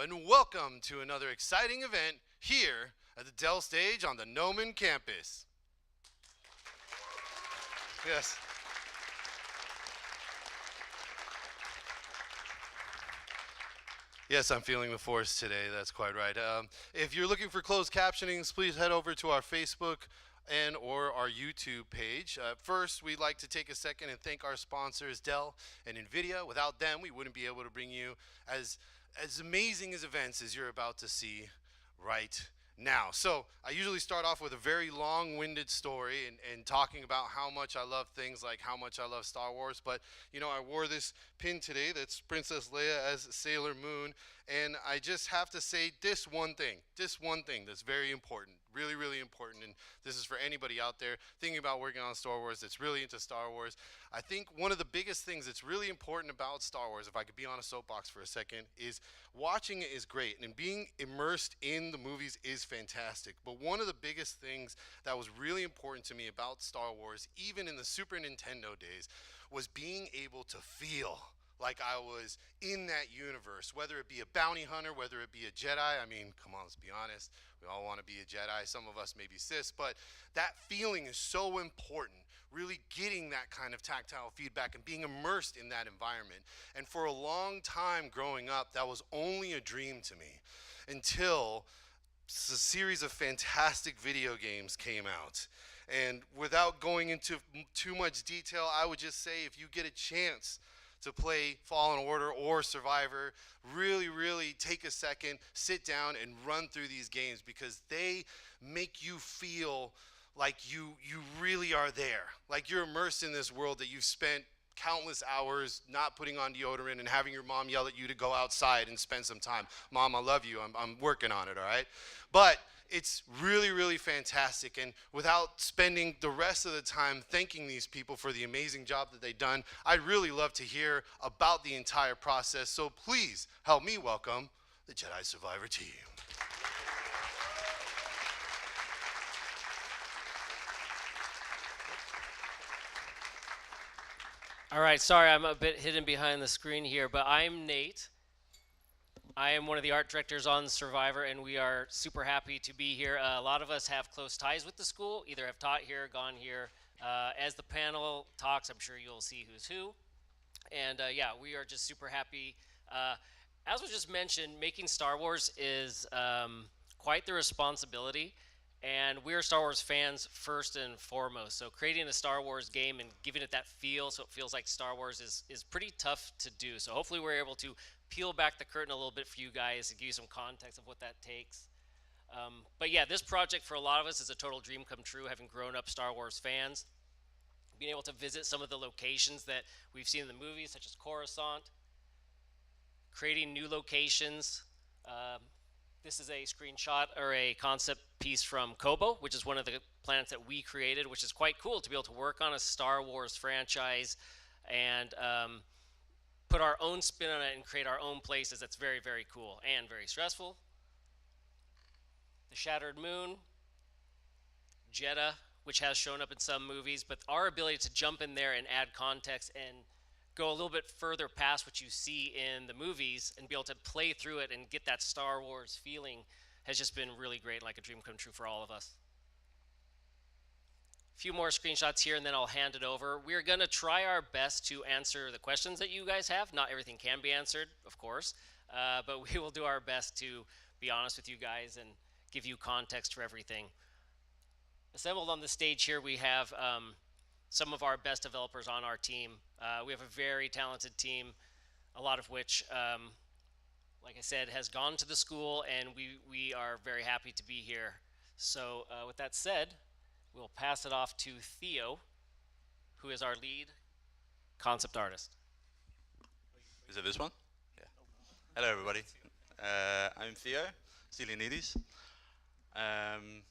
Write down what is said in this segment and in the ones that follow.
and welcome to another exciting event here at the Dell stage on the Noman campus. Yes. Yes, I'm feeling the force today. That's quite right. If you're looking for closed captionings, please head over to our Facebook and or our YouTube page. First, we'd like to take a second and thank our sponsors, Dell and NVIDIA. Without them, we wouldn't be able to bring you as amazing as events as you're about to see right now. So I usually start off with a very long-winded story and talking about how much I love things like how much I love Star Wars. But, you know, I wore this pin today that's Princess Leia as Sailor Moon. And I just have to say this one thing that's very important, really, really important. And this is for anybody out there thinking about working on Star Wars that's really into Star Wars. I think one of the biggest things that's really important about Star Wars, if I could be on a soapbox for a second, is watching it is great. And being immersed in the movies is fantastic. But one of the biggest things that was really important to me about Star Wars, even in the Super Nintendo days, was being able to feel like I was in that universe, whether it be a bounty hunter, whether it be a Jedi. I mean, come on, let's be honest. We all want to be a Jedi. Some of us may be Sith, but that feeling is so important, really getting that kind of tactile feedback and being immersed in that environment. And for a long time growing up, that was only a dream to me until a series of fantastic video games came out. And without going into too much detail, I would just say if you get a chance to play Fallen Order or Survivor, really take a second, sit down and run through these games because they make you feel like you really are there. Like you're immersed in this world that you've spent countless hours not putting on deodorant and having your mom yell at you to go outside and spend some time. Mom, I love you. I'm working on it, all right? But it's really fantastic, and without spending the rest of the time thanking these people for the amazing job that they've done, I'd really love to hear about the entire process. So please help me welcome the Jedi Survivor team. All right, sorry, I'm a bit hidden behind the screen here, but I'm Nate. I am one of the art directors on Survivor, and we are super happy to be here. A lot of us have close ties with the school, either have taught here, gone here. As the panel talks, I'm sure you'll see who's who. And yeah, we are just super happy. As was just mentioned, making Star Wars is quite the responsibility. And we're Star Wars fans first and foremost. So creating a Star Wars game and giving it that feel so it feels like Star Wars is pretty tough to do. So hopefully we're able to peel back the curtain a little bit for you guys and give you some context of what that takes. But yeah, this project for a lot of us is a total dream come true, having grown up Star Wars fans. Being able to visit some of the locations that we've seen in the movies, such as Coruscant. Creating new locations. This is a screenshot or a concept piece from Kobo, which is one of the planets that we created, which is quite cool to be able to work on a Star Wars franchise and put our own spin on it and create our own places. That's very cool and very stressful. The Shattered Moon, Jeddah, which has shown up in some movies, but our ability to jump in there and add context and go a little bit further past what you see in the movies and be able to play through it and get that Star Wars feeling has just been really great, like a dream come true for all of us. A few more screenshots here and then I'll hand it over. We're gonna try our best to answer the questions that you guys have. Not everything can be answered, of course, but we will do our best to be honest with you guys and give you context for everything. Assembled on the stage here, we have some of our best developers on our team. We have a very talented team, a lot of which, like I said, has gone to the school, and we are very happy to be here. So with that said, we'll pass it off to Theo, who is our lead concept artist. Is it this one? Yeah. Hello, everybody. I'm Theo Stylianides. The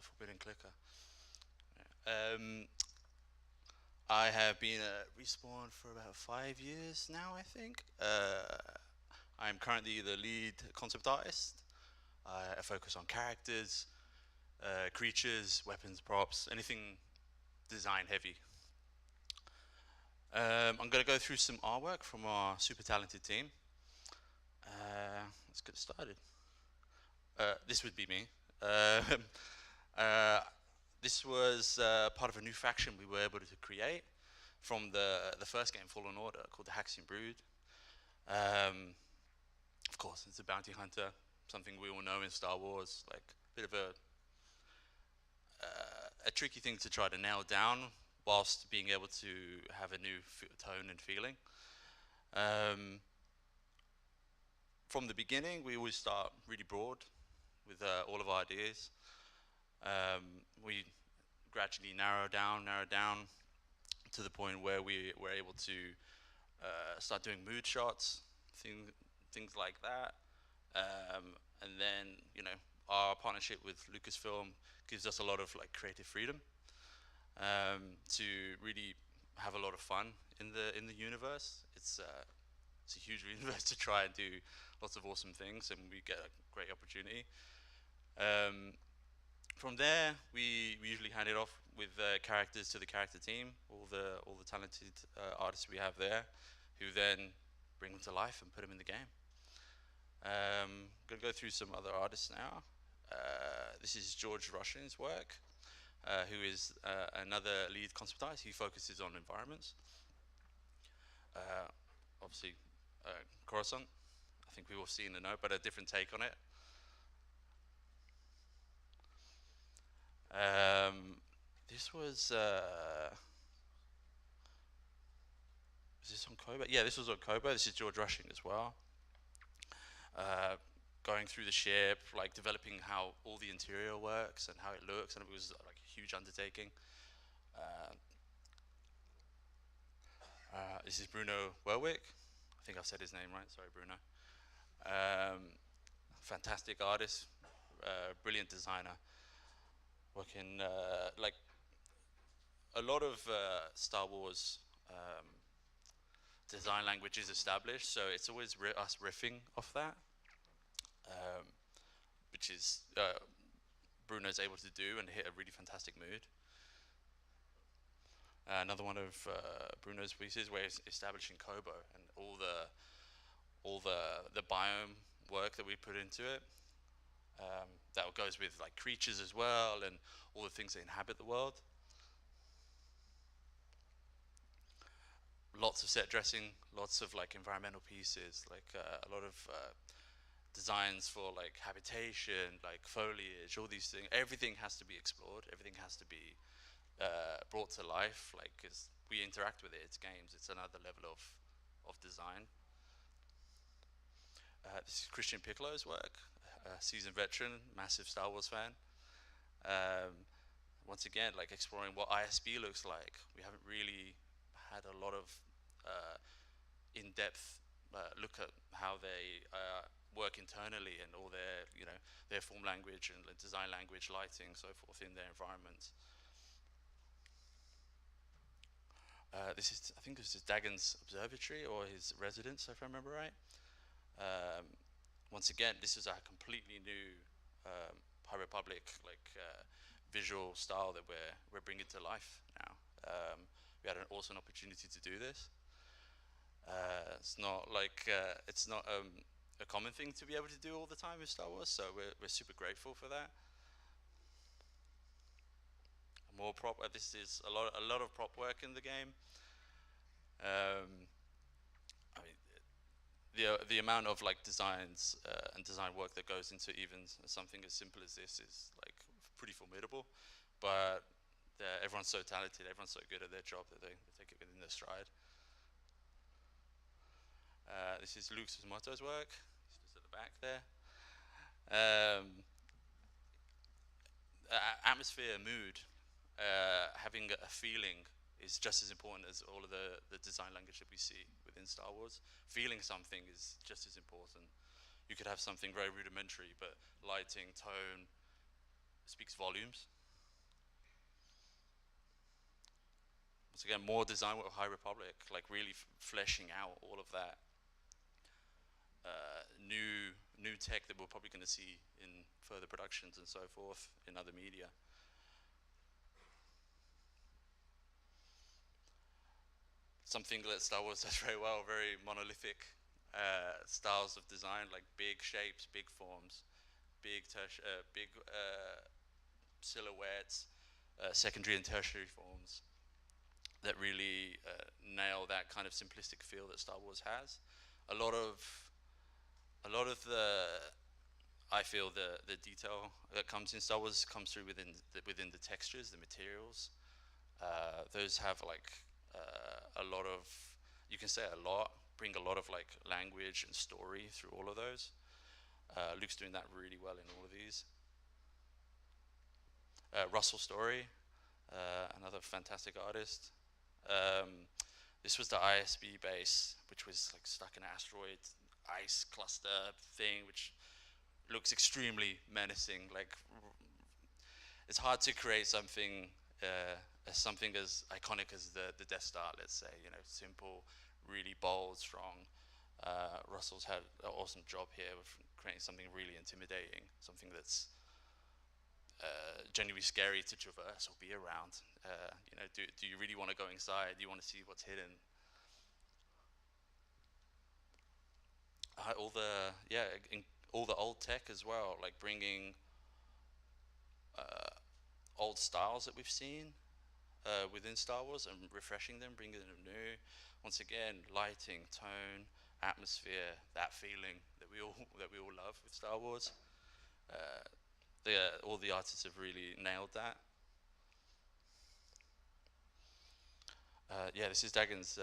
forbidden clicker. I have been at Respawn for about 5 years now, I think. I'm currently the lead concept artist. I focus on characters, creatures, weapons, props, anything design heavy. I'm going to go through some artwork from our super talented team. Let's get started. This would be me. Um, uh, this was part of a new faction we were able to create from the first game, Fallen Order, called the Haxian Brood. Of course, it's a bounty hunter, something we all know in Star Wars, like a bit of a tricky thing to try to nail down whilst being able to have a new tone and feeling. From the beginning, we always start really broad with all of our ideas. We gradually narrow down to the point where we were able to start doing mood shots, things like that. And then, you know, our partnership with Lucasfilm gives us a lot of like creative freedom to really have a lot of fun in the universe. It's a huge universe to try and do lots of awesome things, and we get a great opportunity. From there, we usually hand it off with characters to the character team, all the talented artists we have there, who then bring them to life and put them in the game. Gonna go through some other artists now. This is George Russian's work, who is another lead concept artist. He focuses on environments. Obviously, Coruscant. I think we've all seen the note, but a different take on it. This was this on Kobo? Yeah, this was on Kobo. This is George Rushing as well. Going through the ship, like developing how all the interior works and how it looks, and it was like a huge undertaking. This is Bruno Werwick. I think I said his name right. Sorry, Bruno. Fantastic artist, brilliant designer. Working like a lot of Star Wars design language is established, so it's always us riffing off that, which is Bruno's able to do and hit a really fantastic mood. Another one of Bruno's pieces where he's establishing Kobo and all the biome work that we put into it. That goes with like creatures as well and all the things that inhabit the world. Lots of set dressing, lots of like environmental pieces, like a lot of designs for like habitation, like foliage, all these things. Everything has to be explored. Everything has to be brought to life. Like, 'cause we interact with it. It's games. It's another level of design. This is Christian Piccolo's work, seasoned veteran, massive Star Wars fan. Once again, like exploring what ISB looks like. We haven't really had a lot of in-depth look at how they work internally and all their, you know, their form language and design language, lighting, so forth in their environments. This is, I think this is Dagon's observatory or his residence, if I remember right. Once again, this is a completely new High Republic visual style that we're bringing to life now. We had an awesome opportunity to do this. It's not like it's not a common thing to be able to do all the time with Star Wars, so we're super grateful for that. More prop. This is a lot of prop work in the game. I mean, the amount of like designs and design work that goes into even something as simple as this is like pretty formidable. But everyone's so talented, everyone's so good at their job that they take it within their stride. This is Luke Suzumoto's work. He's just at the back there. Atmosphere, mood, having a feeling is just as important as all of the design language that we see within Star Wars. Feeling something is just as important. You could have something very rudimentary, but lighting, tone speaks volumes. Once again, more design with High Republic, like really fleshing out all of that new tech that we're probably going to see in further productions and so forth in other media. Something that Star Wars does very well, very monolithic. styles of design, like big shapes, big forms, big silhouettes, secondary and tertiary forms that really nail that kind of simplistic feel that Star Wars has. A lot of the I feel the detail that comes in Star Wars comes through within the textures, the materials. Those have like a lot of, you can say a lot, bring a lot of like language and story through all of those. Luke's doing that really well in all of these. Russell Story, another fantastic artist. This was the ISB base, which was like stuck in an asteroid ice cluster thing, which looks extremely menacing. Like, it's hard to create something as iconic as the Death Star, let's say. You know, simple, really bold, strong. Russell's had an awesome job here with creating something really intimidating, something that's genuinely scary to traverse or be around. You know, do you really want to go inside? Do you want to see what's hidden? All the old tech as well, like bringing old styles that we've seen within Star Wars and refreshing them, bringing them new. Once again, lighting, tone, atmosphere, that feeling that we all love with Star Wars. All the artists have really nailed that. This is Dagon's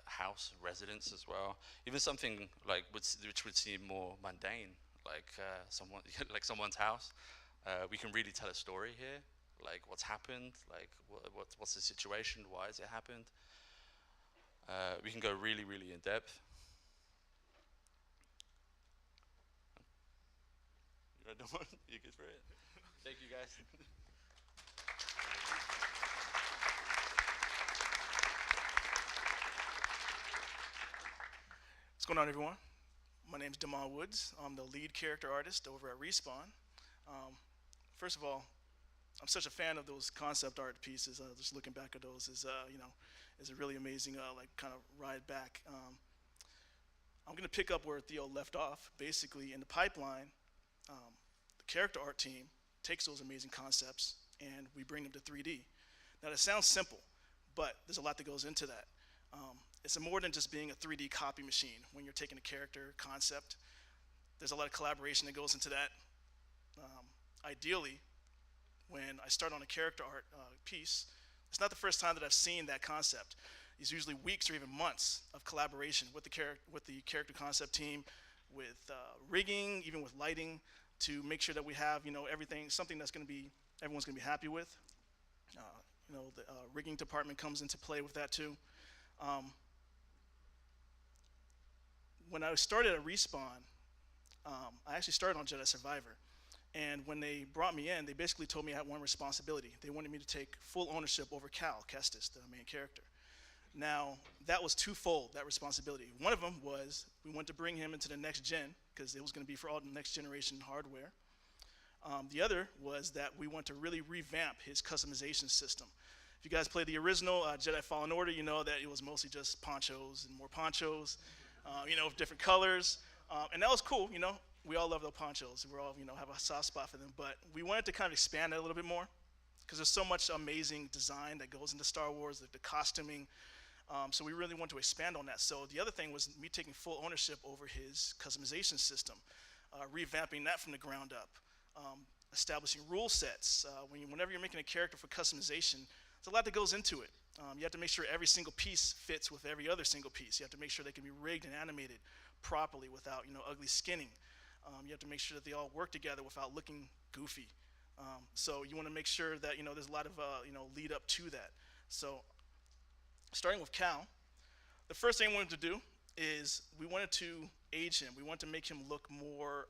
house, residence as well. Even something like which would seem more mundane, like someone's house. We can really tell a story here, like what's happened, like what's the situation, why has it happened. We can go really, really in depth. You good for it? Thank you, guys. What's going on, everyone? My name is Damon Woods. I'm the lead character artist over at Respawn. First of all, I'm such a fan of those concept art pieces. Just looking back at those is a really amazing kind of ride back. I'm going to pick up where Theo left off. Basically, in the pipeline, the character art team takes those amazing concepts and we bring them to 3D. Now, that sounds simple, but there's a lot that goes into that. It's more than just being a 3D copy machine. When you're taking a character concept, there's a lot of collaboration that goes into that. Ideally, when I start on a character art piece, it's not the first time that I've seen that concept. It's usually weeks or even months of collaboration with the character concept team, with rigging, even with lighting, to make sure that we have everything, something that's everyone's gonna be happy with. The rigging department comes into play with that too. When I started at Respawn, I actually started on Jedi Survivor. And when they brought me in, they basically told me I had one responsibility. They wanted me to take full ownership over Cal Kestis, the main character. Now, that was twofold, that responsibility. One of them was we wanted to bring him into the next gen, because it was going to be for all the next generation hardware. The other was that we want to really revamp his customization system. If you guys played the original Jedi Fallen Order, you know that it was mostly just ponchos and more ponchos, of different colors. And that was cool, we all love those ponchos. We all, have a soft spot for them. But we wanted to kind of expand that a little bit more, because there's so much amazing design that goes into Star Wars, the costuming. So we really want to expand on that. So the other thing was me taking full ownership over his customization system, revamping that from the ground up, establishing rule sets. Whenever you're making a character for customization, there's a lot that goes into it. You have to make sure every single piece fits with every other single piece. You have to make sure they can be rigged and animated properly without ugly skinning. You have to make sure that they all work together without looking goofy. So you want to make sure that there's a lot of lead up to that. So starting with Cal, the first thing we wanted to do is we wanted to age him. We wanted to make him look more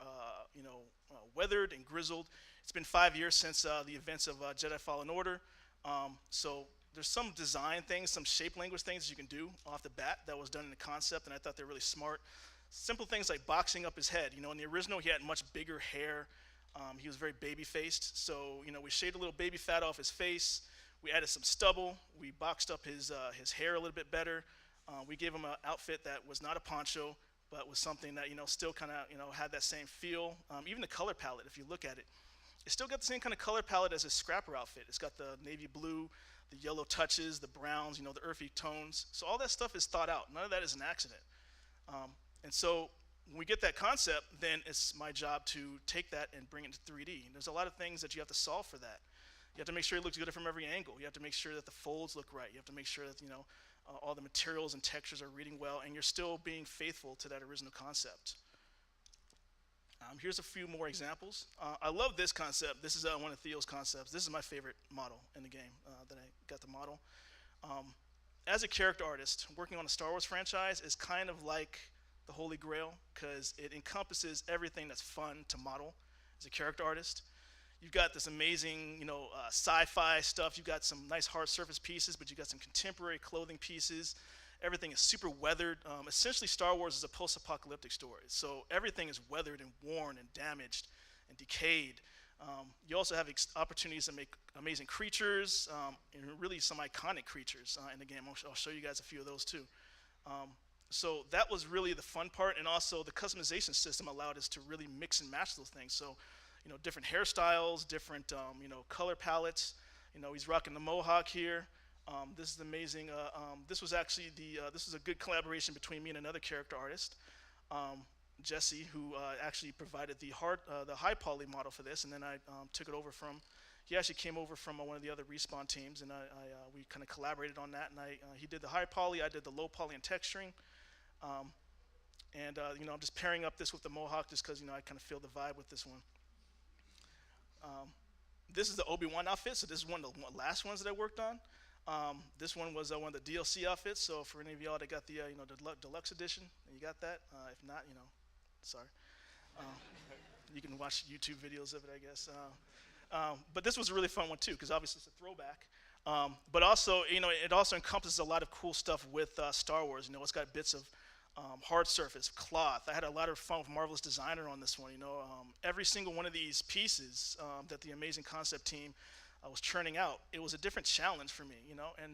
weathered and grizzled. It's been 5 years since the events of Jedi Fallen Order. So there's some design things, some shape language things you can do off the bat that was done in the concept, and I thought they're really smart. Simple things like boxing up his head. In the original, he had much bigger hair. He was very baby-faced. So, we shaved a little baby fat off his face. We added some stubble. We boxed up his hair a little bit better. We gave him an outfit that was not a poncho, but was something that, still kind of, had that same feel. Even the color palette, if you look at it, it's still got the same kind of color palette as his scrapper outfit. It's got the navy blue, the yellow touches, the browns, the earthy tones. So all that stuff is thought out. None of that is an accident. And so when we get that concept, then it's my job to take that and bring it to 3D. And there's a lot of things that you have to solve for that. You have to make sure it looks good from every angle. You have to make sure that the folds look right. You have to make sure that, all the materials and textures are reading well, and you're still being faithful to that original concept. Here's a few more examples. I love this concept. This is one of Theo's concepts. This is my favorite model in the game that I got to model. As a character artist, working on a Star Wars franchise is kind of like the Holy Grail, because it encompasses everything that's fun to model as a character artist. You've got this amazing, sci-fi stuff. You've got some nice hard surface pieces, but you've got some contemporary clothing pieces. Everything is super weathered. Essentially, Star Wars is a post-apocalyptic story. So everything is weathered and worn and damaged and decayed. You also have opportunities to make amazing creatures and really some iconic creatures in the game. I'll show you guys a few of those too. So that was really the fun part, and also the customization system allowed us to really mix and match those things. So, different hairstyles, different, color palettes. He's rocking the mohawk here. This is amazing. This was actually this was a good collaboration between me and another character artist, Jesse, who actually provided the high poly model for this, and then I took it over from. He actually came over from one of the other Respawn teams, and we kind of collaborated on that. And he did the high poly, I did the low poly and texturing. I'm just pairing up this with the mohawk just because I kind of feel the vibe with this one. This is the Obi-Wan outfit, so this is one of the last ones that I worked on. This one was one of the DLC outfits, so for any of y'all that got the the deluxe edition, you got that. If not, sorry. You can watch YouTube videos of it, I guess. But this was a really fun one too, because obviously it's a throwback. But also, it also encompasses a lot of cool stuff with Star Wars. It's got bits of hard surface, cloth. I had a lot of fun with Marvelous Designer on this one. Every single one of these pieces that the amazing concept team was churning out, it was a different challenge for me. And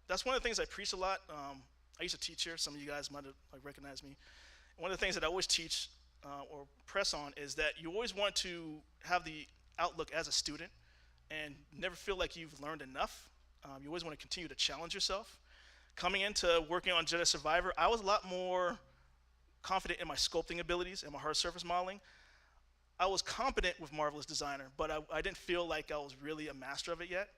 that's one of the things I preach a lot. I used to teach here. Some of you guys might have recognized me. One of the things that I always teach or press on is that you always want to have the outlook as a student and never feel like you've learned enough. You always want to continue to challenge yourself. Coming into working on Jedi Survivor, I was a lot more confident in my sculpting abilities and my hard surface modeling. I was competent with Marvelous Designer, but I didn't feel like I was really a master of it yet.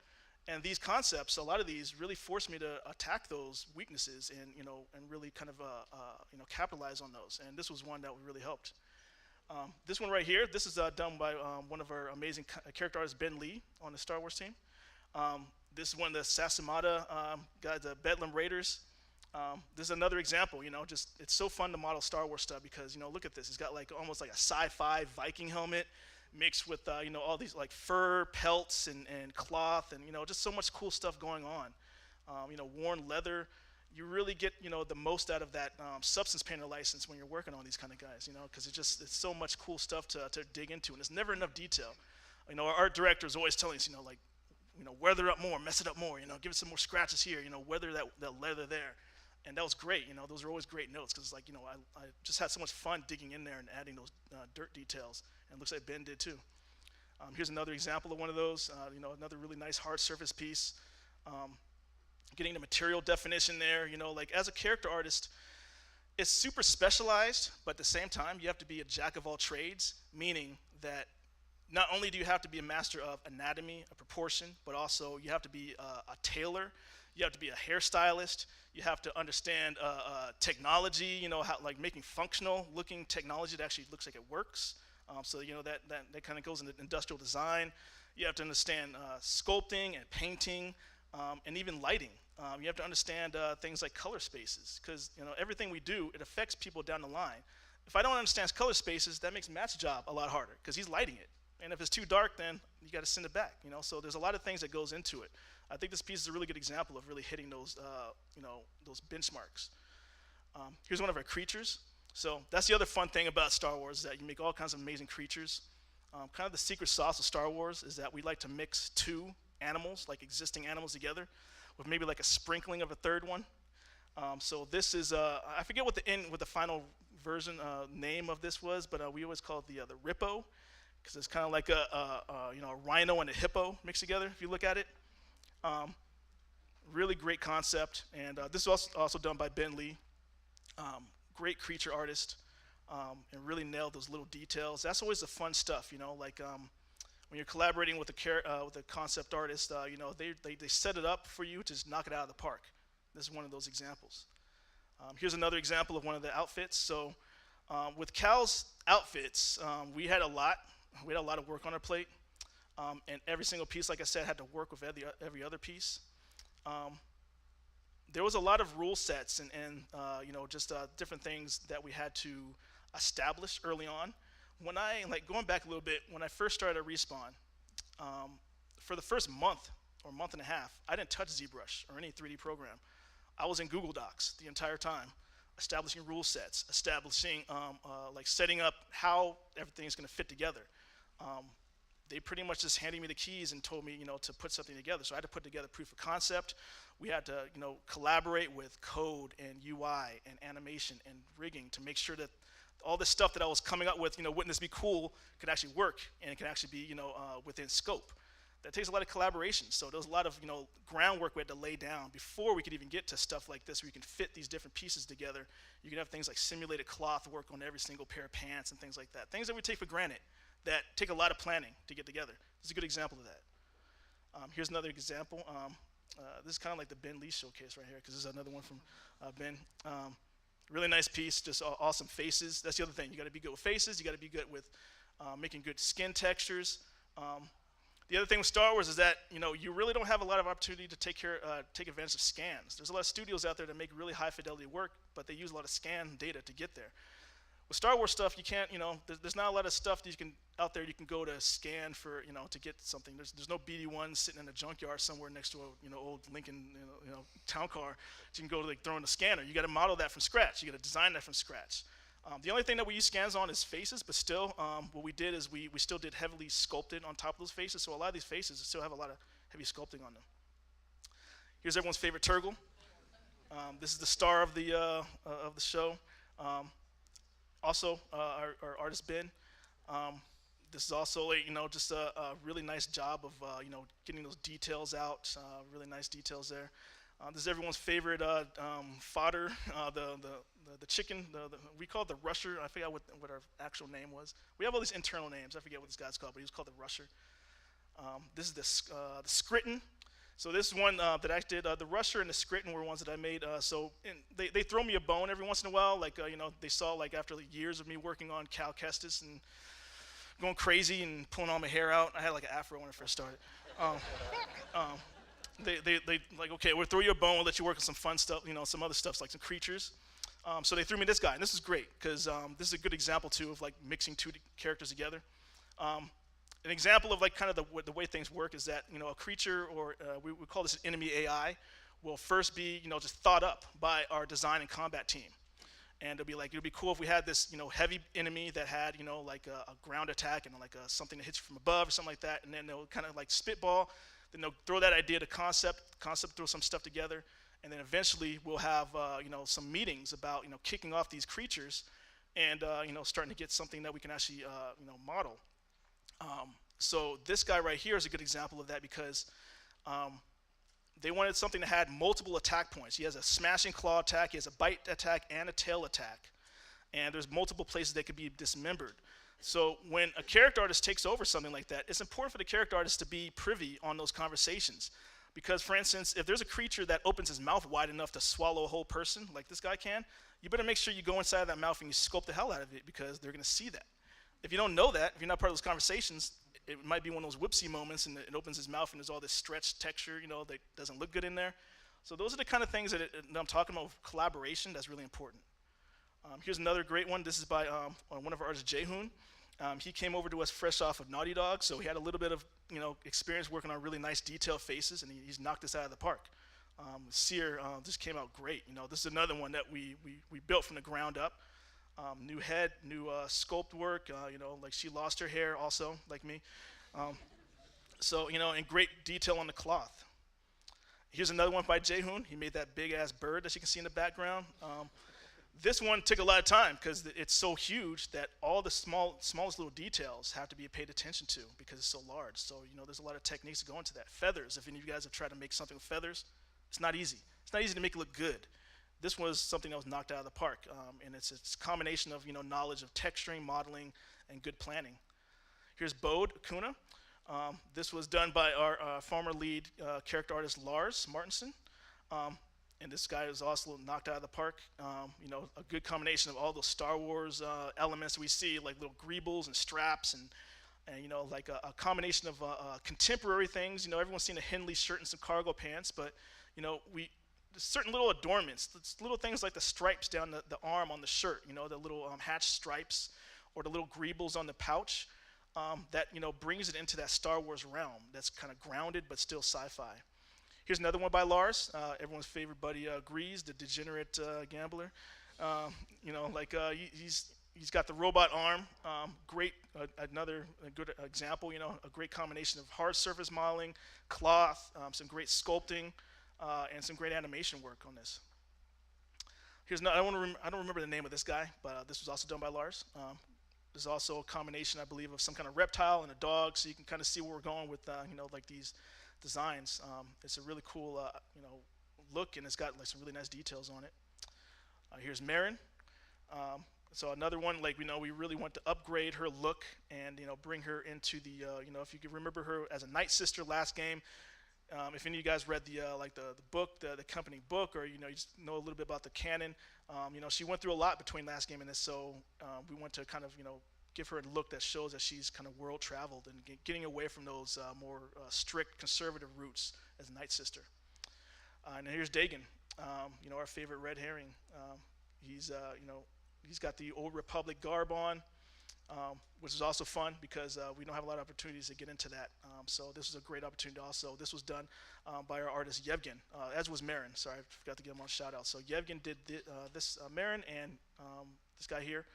And these concepts, a lot of these, really forced me to attack those weaknesses and and really kind of capitalize on those. And this was one that really helped. This one right here, this is done by one of our amazing character artists, Ben Lee, on the Star Wars team. This is one of the Sasamata guys, the Bedlam Raiders. This is another example, just it's so fun to model Star Wars stuff because, look at this. It's got almost like a sci-fi Viking helmet mixed with, all these fur pelts and cloth and, just so much cool stuff going on. Worn leather. You really get, the most out of that substance painter license when you're working on these kind of guys, because it's so much cool stuff to dig into, and there's never enough detail. Our art director is always telling us, weather up more, mess it up more, give it some more scratches here, weather that leather there. And that was great, those are always great notes because, I just had so much fun digging in there and adding those dirt details. And it looks like Ben did too. Here's another example of one of those, another really nice hard surface piece. Getting the material definition there, as a character artist, it's super specialized, but at the same time, you have to be a jack of all trades, meaning that not only do you have to be a master of anatomy, a proportion, but also you have to be a tailor, you have to be a hairstylist, you have to understand technology, how making functional looking technology that actually looks like it works. So that kind of goes into industrial design. You have to understand sculpting and painting and even lighting. You have to understand things like color spaces because everything we do, it affects people down the line. If I don't understand color spaces, that makes Matt's job a lot harder because he's lighting it. And if it's too dark, then you got to send it back. So there's a lot of things that goes into it. I think this piece is a really good example of really hitting those those benchmarks. Here's one of our creatures. So that's the other fun thing about Star Wars is that you make all kinds of amazing creatures. Kind of the secret sauce of Star Wars is that we like to mix two animals, existing animals together, with maybe a sprinkling of a third one. So this is I forget what the final version name of this was, but we always call it the Rippo, because it's kind of like a rhino and a hippo mixed together. If you look at it, really great concept, and this was also done by Ben Lee. Great creature artist, and really nailed those little details. That's always the fun stuff, like when you're collaborating with a concept artist, they set it up for you to just knock it out of the park. This is one of those examples. Here's another example of one of the outfits. So with Cal's outfits, we had a lot of work on our plate, and every single piece, like I said, had to work with every other piece. There was a lot of rule sets and just different things that we had to establish early on. When going back a little bit, when I first started at Respawn, for the first month or month and a half, I didn't touch ZBrush or any 3D program. I was in Google Docs the entire time, establishing rule sets, establishing setting up how everything's going to fit together. They pretty much just handed me the keys and told me, to put something together. So I had to put together proof of concept. We had to, collaborate with code and UI and animation and rigging to make sure that all this stuff that I was coming up with, wouldn't this be cool, could actually work and it could actually be, within scope. That takes a lot of collaboration. So there was a lot of, groundwork we had to lay down before we could even get to stuff like this, where you can fit these different pieces together. You can have things like simulated cloth work on every single pair of pants and things like that. Things that we take for granted that take a lot of planning to get together. This is a good example of that. Here's another example. This is kind of like the Ben Lee showcase right here, because this is another one from Ben. Really nice piece, just awesome faces. That's the other thing. You got to be good with faces. You got to be good with making good skin textures. The other thing with Star Wars is that you really don't have a lot of opportunity to take advantage of scans. There's a lot of studios out there that make really high fidelity work, but they use a lot of scan data to get there. With Star Wars stuff, you can't, there's not a lot of stuff that out there you can go to scan for, to get something. There's no BD1 sitting in a junkyard somewhere next to a, old Lincoln, town car. So you can go to throw in a scanner. You got to model that from scratch. You got to design that from scratch. The only thing that we use scans on is faces, but still, what we did is we still did heavily sculpted on top of those faces. So a lot of these faces still have a lot of heavy sculpting on them. Here's everyone's favorite Turgle. This is the star of the show. Also, our artist Ben. This is also just a really nice job of getting those details out. Really nice details there. This is everyone's favorite fodder, the chicken. We call it the rusher. I forget what our actual name was. We have all these internal names. I forget what this guy's called, but he was called the rusher. This is the Cwiertny. So this is one that I did. The rusher and the Cwiertny were ones that I made. They throw me a bone every once in a while. They saw after years of me working on Cal Kestis and going crazy and pulling all my hair out. I had an afro when I first started. They okay, we'll throw you a bone. We'll let you work on some fun stuff. Some other stuff like some creatures. So they threw me this guy, and this is great because this is a good example too of mixing two characters together. An example of kind of the way things work is that a creature, or we call this an enemy AI, will first be just thought up by our design and combat team, and it'll be cool if we had this heavy enemy that had a ground attack and something that hits you from above or something like that, and then they'll kind of spitball, then they'll throw that idea to concept throw some stuff together, and then eventually we'll have some meetings about kicking off these creatures and starting to get something that we can actually model. So this guy right here is a good example of that because they wanted something that had multiple attack points. He has a smashing claw attack, he has a bite attack, and a tail attack. And there's multiple places that could be dismembered. So when a character artist takes over something like that, it's important for the character artist to be privy on those conversations. Because, for instance, if there's a creature that opens his mouth wide enough to swallow a whole person, like this guy can, you better make sure you go inside that mouth and you sculpt the hell out of it because they're going to see that. If you don't know that, if you're not part of those conversations, it might be one of those whoopsie moments and it opens his mouth and there's all this stretched texture, that doesn't look good in there. So those are the kind of things that I'm talking about with collaboration that's really important. Here's another great one. This is by one of our artists, Jaehoon. He came over to us fresh off of Naughty Dog, so he had a little bit of experience working on really nice detailed faces, and he's knocked us out of the park. Seer just came out great. This is another one that we built from the ground up. New head, new sculpt work. She lost her hair also, like me. And great detail on the cloth. Here's another one by Jae-hoon. He made that big-ass bird that you can see in the background. This one took a lot of time because it's so huge that all the smallest little details have to be paid attention to because it's so large. So, there's a lot of techniques that go into that. Feathers, if any of you guys have tried to make something with feathers, it's not easy. It's not easy to make it look good. This was something that was knocked out of the park, and it's a combination of knowledge of texturing, modeling, and good planning. Here's Bode Kuna. This was done by our former lead character artist Lars Martinson, and this guy was also knocked out of the park. A good combination of all those Star Wars elements we see, like little greebles and straps, and like a combination of contemporary things. Everyone's seen a Henley shirt and some cargo pants, but certain little adornments, little things like the stripes down the arm on the shirt, the little hatch stripes, or the little greebles on the pouch, that brings it into that Star Wars realm that's kind of grounded but still sci-fi. Here's another one by Lars, everyone's favorite buddy, Grease, the degenerate gambler. He's got the robot arm. Another good example, a great combination of hard surface modeling, cloth, some great sculpting, and some great animation work on this. Here's I don't remember the name of this guy, but this was also done by Lars. There's also a combination, I believe, of some kind of reptile and a dog, so you can kind of see where we're going with, like these designs. It's a really cool, look, and it's got like some really nice details on it. Here's Marin. So another one, we really want to upgrade her look and bring her into the, if you can remember her as a Night Sister last game. If any of you guys read the book, the company book, or you just know a little bit about the canon, she went through a lot between last game and this, so we want to kind of give her a look that shows that she's kind of world traveled and getting away from those more strict conservative roots as a Night Sister. And here's Dagon, our favorite red herring. He's got the Old Republic garb on, which is also fun because we don't have a lot of opportunities to get into that. So this is a great opportunity also. This was done by our artist Yevgen, as was Marin. Sorry, I forgot to give him a shout out. So Yevgen did this Marin and this guy here.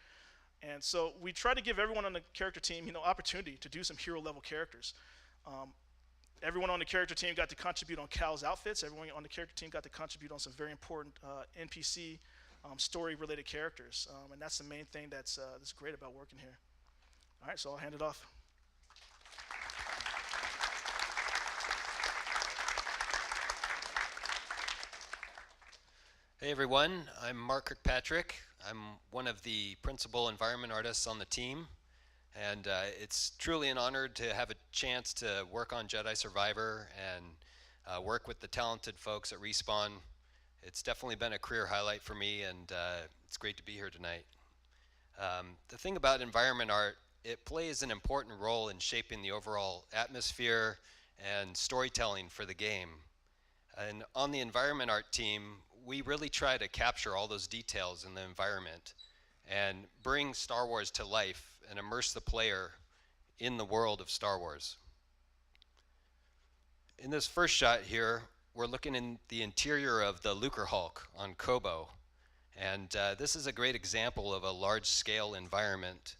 And so we try to give everyone on the character team, opportunity to do some hero level characters. Everyone on the character team got to contribute on Cal's outfits. Everyone on the character team got to contribute on some very important NPC story-related characters, and that's the main thing that's great about working here. All right, so I'll hand it off. Hey everyone, I'm Mark Kirkpatrick. I'm one of the principal environment artists on the team, and it's truly an honor to have a chance to work on Jedi Survivor and work with the talented folks at Respawn. It's definitely been a career highlight for me, and it's great to be here tonight. The thing about environment art, it plays an important role in shaping the overall atmosphere and storytelling for the game. And on the environment art team, we really try to capture all those details in the environment and bring Star Wars to life and immerse the player in the world of Star Wars. In this first shot here, we're looking in the interior of the Lucre Hulk on Kobo. And this is a great example of a large-scale environment.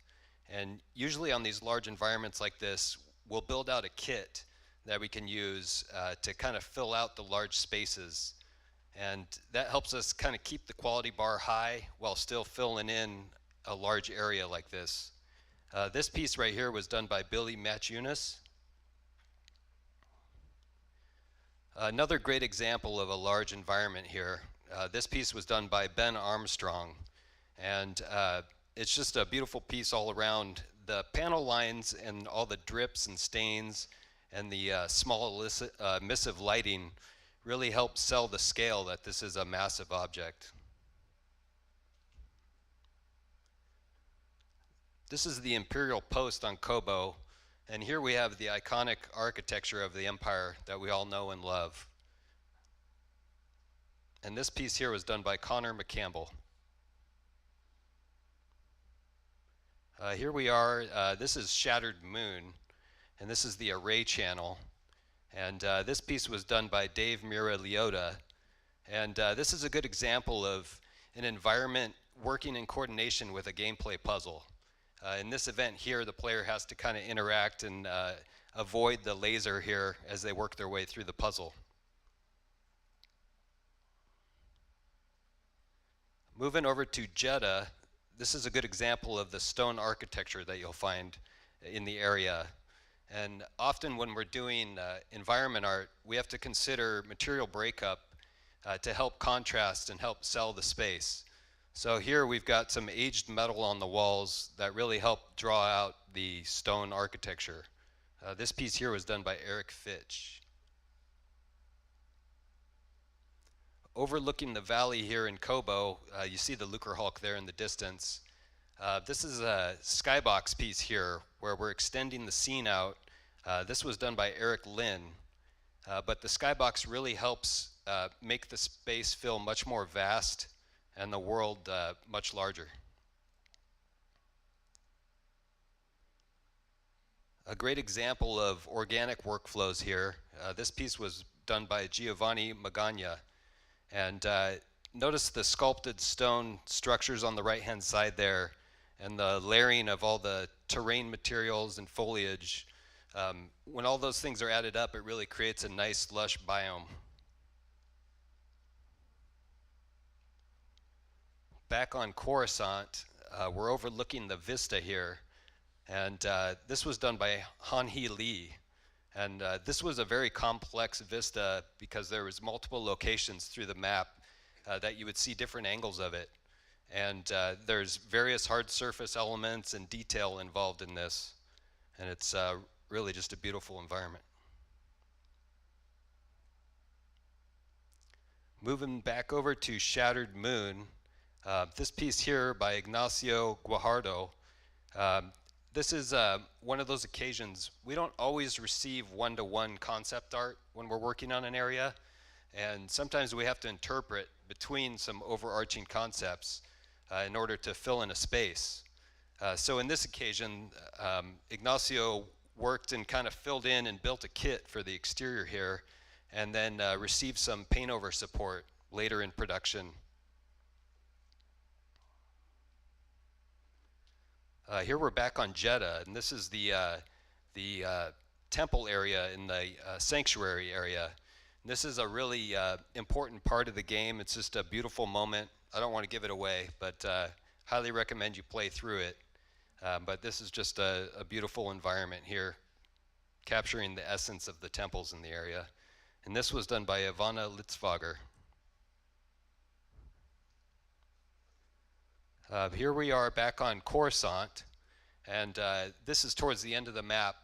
And usually on these large environments like this, we'll build out a kit that we can use to kind of fill out the large spaces. And that helps us kind of keep the quality bar high while still filling in a large area like this. This piece right here was done by Billy Matchunas. Another great example of a large environment here. This piece was done by Ben Armstrong, and it's just a beautiful piece all around. The panel lines and all the drips and stains and the small emissive lighting really help sell the scale that this is a massive object. This is the Imperial Post on Kobo, and here we have the iconic architecture of the Empire that we all know and love. And this piece here was done by Connor McCampbell. Here we are, this is Shattered Moon, and this is the array channel. And this piece was done by Dave Mira Liotta. And this is a good example of an environment working in coordination with a gameplay puzzle. In this event here, the player has to kind of interact and avoid the laser here as they work their way through the puzzle. Moving over to Jeddah, this is a good example of the stone architecture that you'll find in the area. And often when we're doing environment art, we have to consider material breakup to help contrast and help sell the space. So here we've got some aged metal on the walls that really help draw out the stone architecture. This piece here was done by Eric Fitch. Overlooking the valley here in Kobo, you see the Lucre Hulk there in the distance. This is a skybox piece here where we're extending the scene out. This was done by Eric Lynn, but the skybox really helps make the space feel much more vast and the world much larger. A great example of organic workflows here. This piece was done by Giovanni Magagna. And notice the sculpted stone structures on the right-hand side there and the layering of all the terrain materials and foliage. When all those things are added up, it really creates a nice, lush biome. Back on Coruscant, we're overlooking the vista here. And this was done by Han-Hee Lee. And this was a very complex vista because there was multiple locations through the map that you would see different angles of it. And there's various hard surface elements and detail involved in this. And it's really just a beautiful environment. Moving back over to Shattered Moon, this piece here by Ignacio Guajardo. This is one of those occasions, we don't always receive one-to-one concept art when we're working on an area, and sometimes we have to interpret between some overarching concepts in order to fill in a space. So in this occasion, Ignacio worked and kind of filled in and built a kit for the exterior here, and then received some paint over support later in production. Here we're back on Jeddah, and this is the temple area in the sanctuary area. And this is a really important part of the game. It's just a beautiful moment. I don't want to give it away, but highly recommend you play through it. But this is just a beautiful environment here, capturing the essence of the temples in the area. And this was done by Ivana Litzvager. Here we are back on Coruscant, and this is towards the end of the map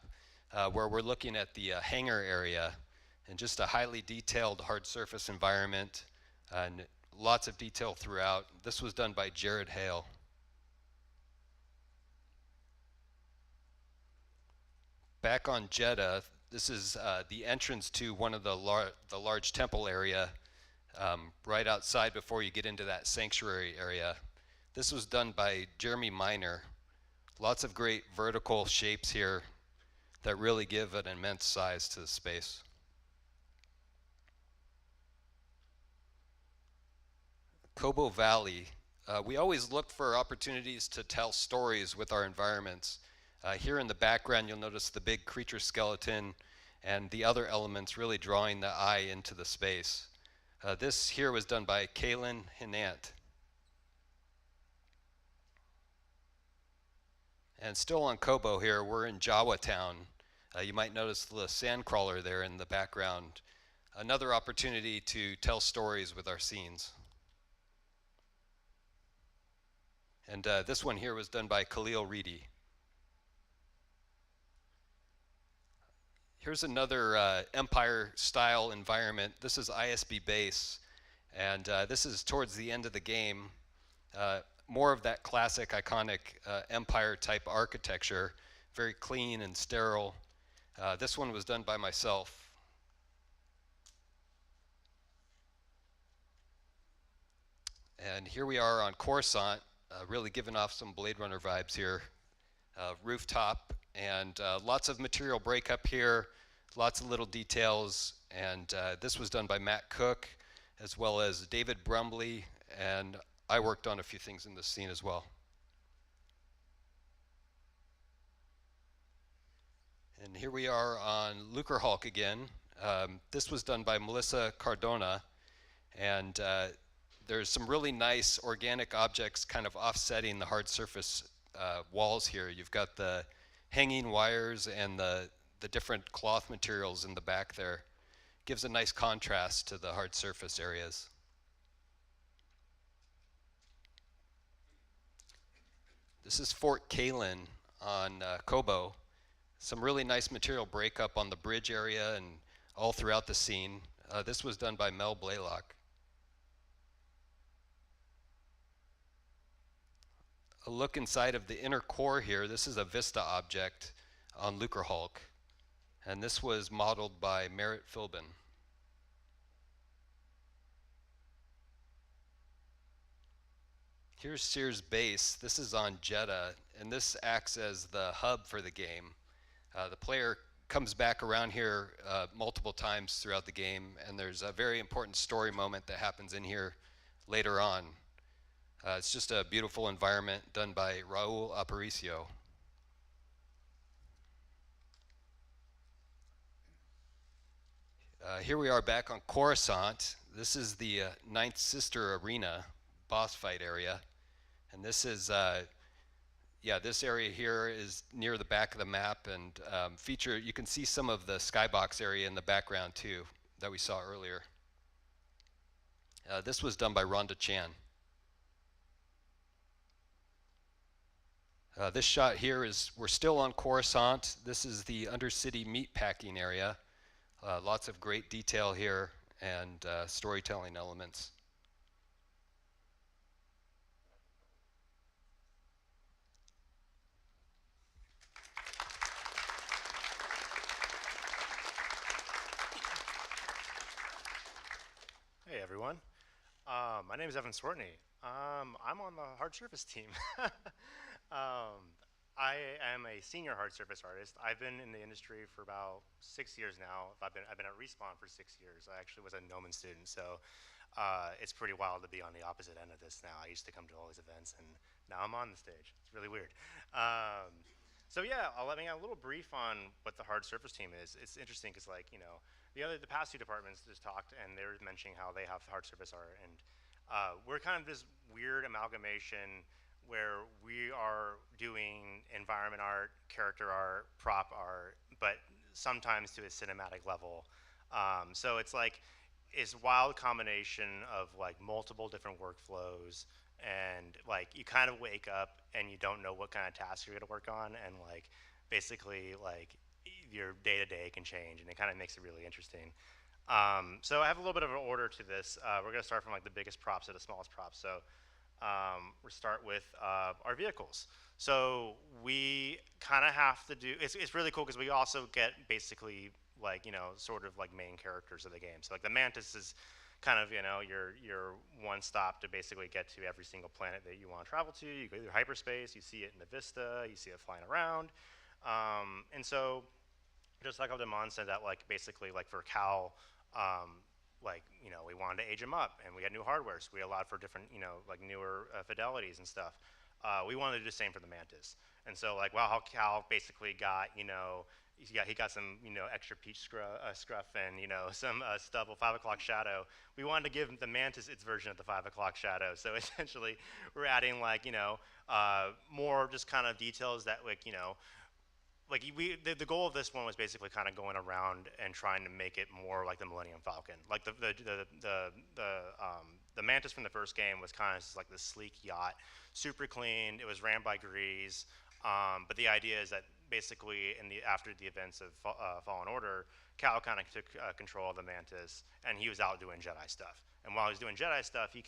where we're looking at the hangar area and just a highly detailed hard surface environment and lots of detail throughout. This was done by Jared Hale. Back on Jeddah, this is the entrance to one of the large temple area right outside before you get into that sanctuary area. This was done by Jeremy Miner. Lots of great vertical shapes here that really give an immense size to the space. Kobo Valley. We always look for opportunities to tell stories with our environments. Here in the background, you'll notice the big creature skeleton and the other elements really drawing the eye into the space. This here was done by Kaylin Hinant. And still on Kobo here, we're in Jawa Town. You might notice the sandcrawler there in the background. Another opportunity to tell stories with our scenes. And this one here was done by Khalil Reedy. Here's another Empire-style environment. This is ISB base, and this is towards the end of the game. More of that classic, iconic Empire-type architecture, very clean and sterile. This one was done by myself. And here we are on Coruscant, really giving off some Blade Runner vibes here. Rooftop, and lots of material breakup here, lots of little details, and this was done by Matt Cooke, as well as David Brumley, and I worked on a few things in this scene as well. And here we are on Lucre Hulk again. This was done by Melissa Cardona, and there's some really nice organic objects kind of offsetting the hard surface walls here. You've got the hanging wires and the different cloth materials in the back there. Gives a nice contrast to the hard surface areas. This is Fort Kalen on Kobo. Some really nice material breakup on the bridge area and all throughout the scene. This was done by Mel Blaylock. A look inside of the inner core here. This is a Vista object on Lucrehulk. And this was modeled by Merritt Philbin. Here's Sears Base. This is on Jeddah, and this acts as the hub for the game. The player comes back around here multiple times throughout the game, and there's a very important story moment that happens in here later on. It's just a beautiful environment done by Raul Aparicio. Here we are back on Coruscant. This is the Ninth Sister Arena boss fight area. And this is, this area here is near the back of the map and you can see some of the skybox area in the background too that we saw earlier. This was done by Rhonda Chan. This shot here is, we're still on Coruscant. This is the Undercity meatpacking area. Lots of great detail here and storytelling elements. Hey everyone, my name is Evan Cwiertny. I'm on the hard surface team. I am a senior hard surface artist. I've been in the industry for about 6 years now. I've been at Respawn for 6 years. I actually was a Noman student, so it's pretty wild to be on the opposite end of this now. I used to come to all these events, and now I'm on the stage. It's really weird. So yeah, I'll let me a little brief on what the hard surface team is. It's interesting because, like, you know, the past two departments just talked, and they were mentioning how they have hard surface art, and we're kind of this weird amalgamation where we are doing environment art, character art, prop art, but sometimes to a cinematic level. So it's like this wild combination of like multiple different workflows, and like you kind of wake up and you don't know what kind of tasks you're gonna work on, and like basically like your day-to-day can change, and it kind of makes it really interesting. So I have a little bit of an order to this. We're gonna start from like the biggest props to the smallest props. So we'll start with our vehicles. So we kind of have to do, it's really cool because we also get basically like, you know, sort of like main characters of the game. So like the Mantis is kind of, you know, your one stop to basically get to every single planet that you want to travel to. You go through hyperspace, you see it in the Vista, you see it flying around. And so just like how Damon said that, like basically like for Cal, like, you know, we wanted to age him up, and we had new hardware, so we allowed for different, you know, like newer fidelities and stuff. We wanted to do the same for the Mantis. And so like, wow, how Cal basically got, you know, he got some, you know, extra peach scruff and, you know, some stubble 5 o'clock shadow. We wanted to give the Mantis its version of the 5 o'clock shadow. So essentially we're adding like, you know, more just kind of details that, like, you know, like the goal of this one was basically kind of going around and trying to make it more like the Millennium Falcon. Like the Mantis from the first game was kind of just like this sleek yacht, super clean. It was ran by Grease, but the idea is that basically after the events of Fallen Order, Cal kind of took control of the Mantis, and he was out doing Jedi stuff. And while he's doing Jedi stuff, he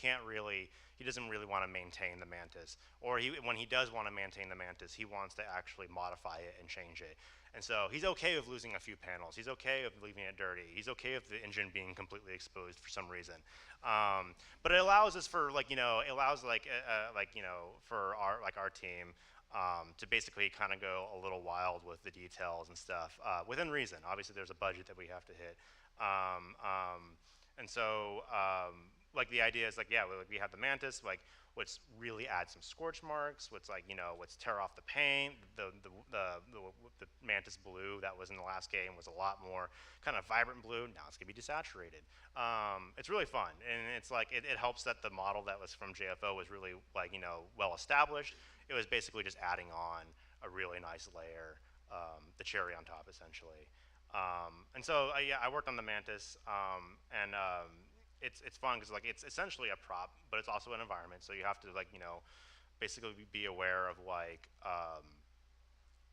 doesn't really want to maintain the Mantis. Or when he does want to maintain the Mantis, he wants to actually modify it and change it. And so he's okay with losing a few panels. He's okay with leaving it dirty. He's okay with the engine being completely exposed for some reason. But it allows us for like, you know, it allows like you know, for our team to basically kind of go a little wild with the details and stuff within reason. Obviously, there's a budget that we have to hit. And so like the idea is like, yeah, we have the Mantis, like let's really add some scorch marks. Let's like, let's tear off the paint. The Mantis blue that was in the last game was a lot more kind of vibrant blue. Now it's gonna be desaturated. It's really fun, and it's like it helps that the model that was from JFO was really like well established. It was basically just adding on a really nice layer, the cherry on top essentially. And so yeah, I worked on the Mantis, and it's fun because like it's essentially a prop, but it's also an environment. So you have to like basically be aware of like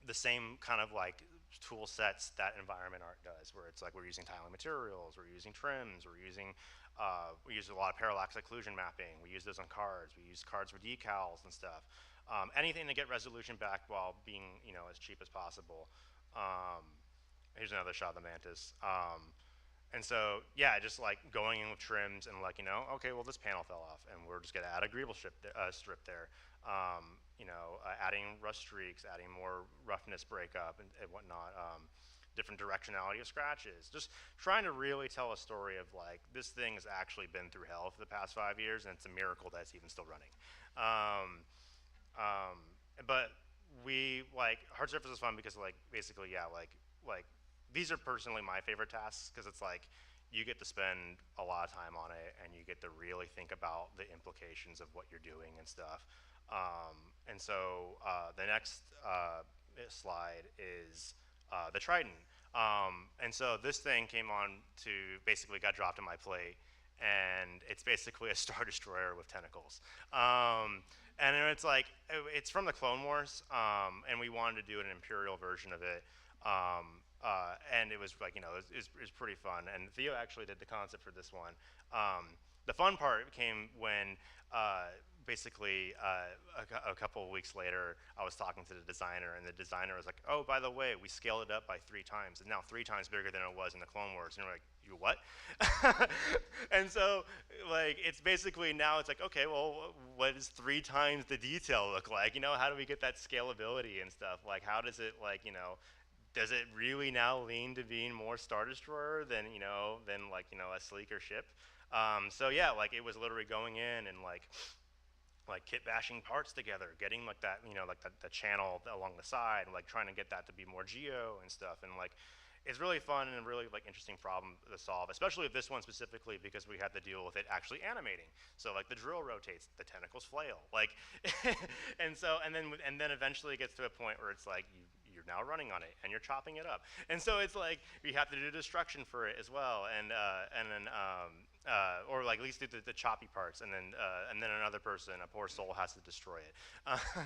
the same kind of like tool sets that environment art does, where it's like we're using tiling materials, we're using trims, we use a lot of parallax occlusion mapping. We use those on cards. We use cards for decals and stuff. Anything to get resolution back while being as cheap as possible. Here's another shot of the Mantis. And so, yeah, just like going in with trims and like, okay, well this panel fell off and we're just gonna add a greeble strip there. Adding rust streaks, adding more roughness breakup and whatnot. Different directionality of scratches. Just trying to really tell a story of like, this thing has actually been through hell for the past 5 years and it's a miracle that it's even still running. But we, like, hard surface is fun because like, basically, yeah, like these are personally my favorite tasks because it's like you get to spend a lot of time on it and you get to really think about the implications of what you're doing and stuff. And so the next slide is the Trident. And so this thing came on to basically got dropped on my plate, and it's basically a Star Destroyer with tentacles. And it's like, it's from the Clone Wars, and we wanted to do an Imperial version of it. And it was like, it was pretty fun. And Theo actually did the concept for this one. The fun part came when basically a couple of weeks later, I was talking to the designer, and the designer was like, oh, by the way, we scaled it up by 3 times. It's now 3 times bigger than it was in the Clone Wars. And we're like, you what? And so, like, it's basically now it's like, okay, well, what does 3 times the detail look like? How do we get that scalability and stuff? Like, how does it, like, does it really now lean to being more Star Destroyer than, a sleeker ship? So yeah, like it was literally going in and like kit bashing parts together, getting like that, like the channel along the side, and like trying to get that to be more geo and stuff. And like, it's really fun and a really like interesting problem to solve, especially with this one specifically because we had to deal with it actually animating. So like the drill rotates, the tentacles flail, like, and then eventually it gets to a point where it's like you're now running on it and you're chopping it up, and so it's like we have to do destruction for it as well, and then or like at least do the choppy parts, and then another person, a poor soul, has to destroy it. And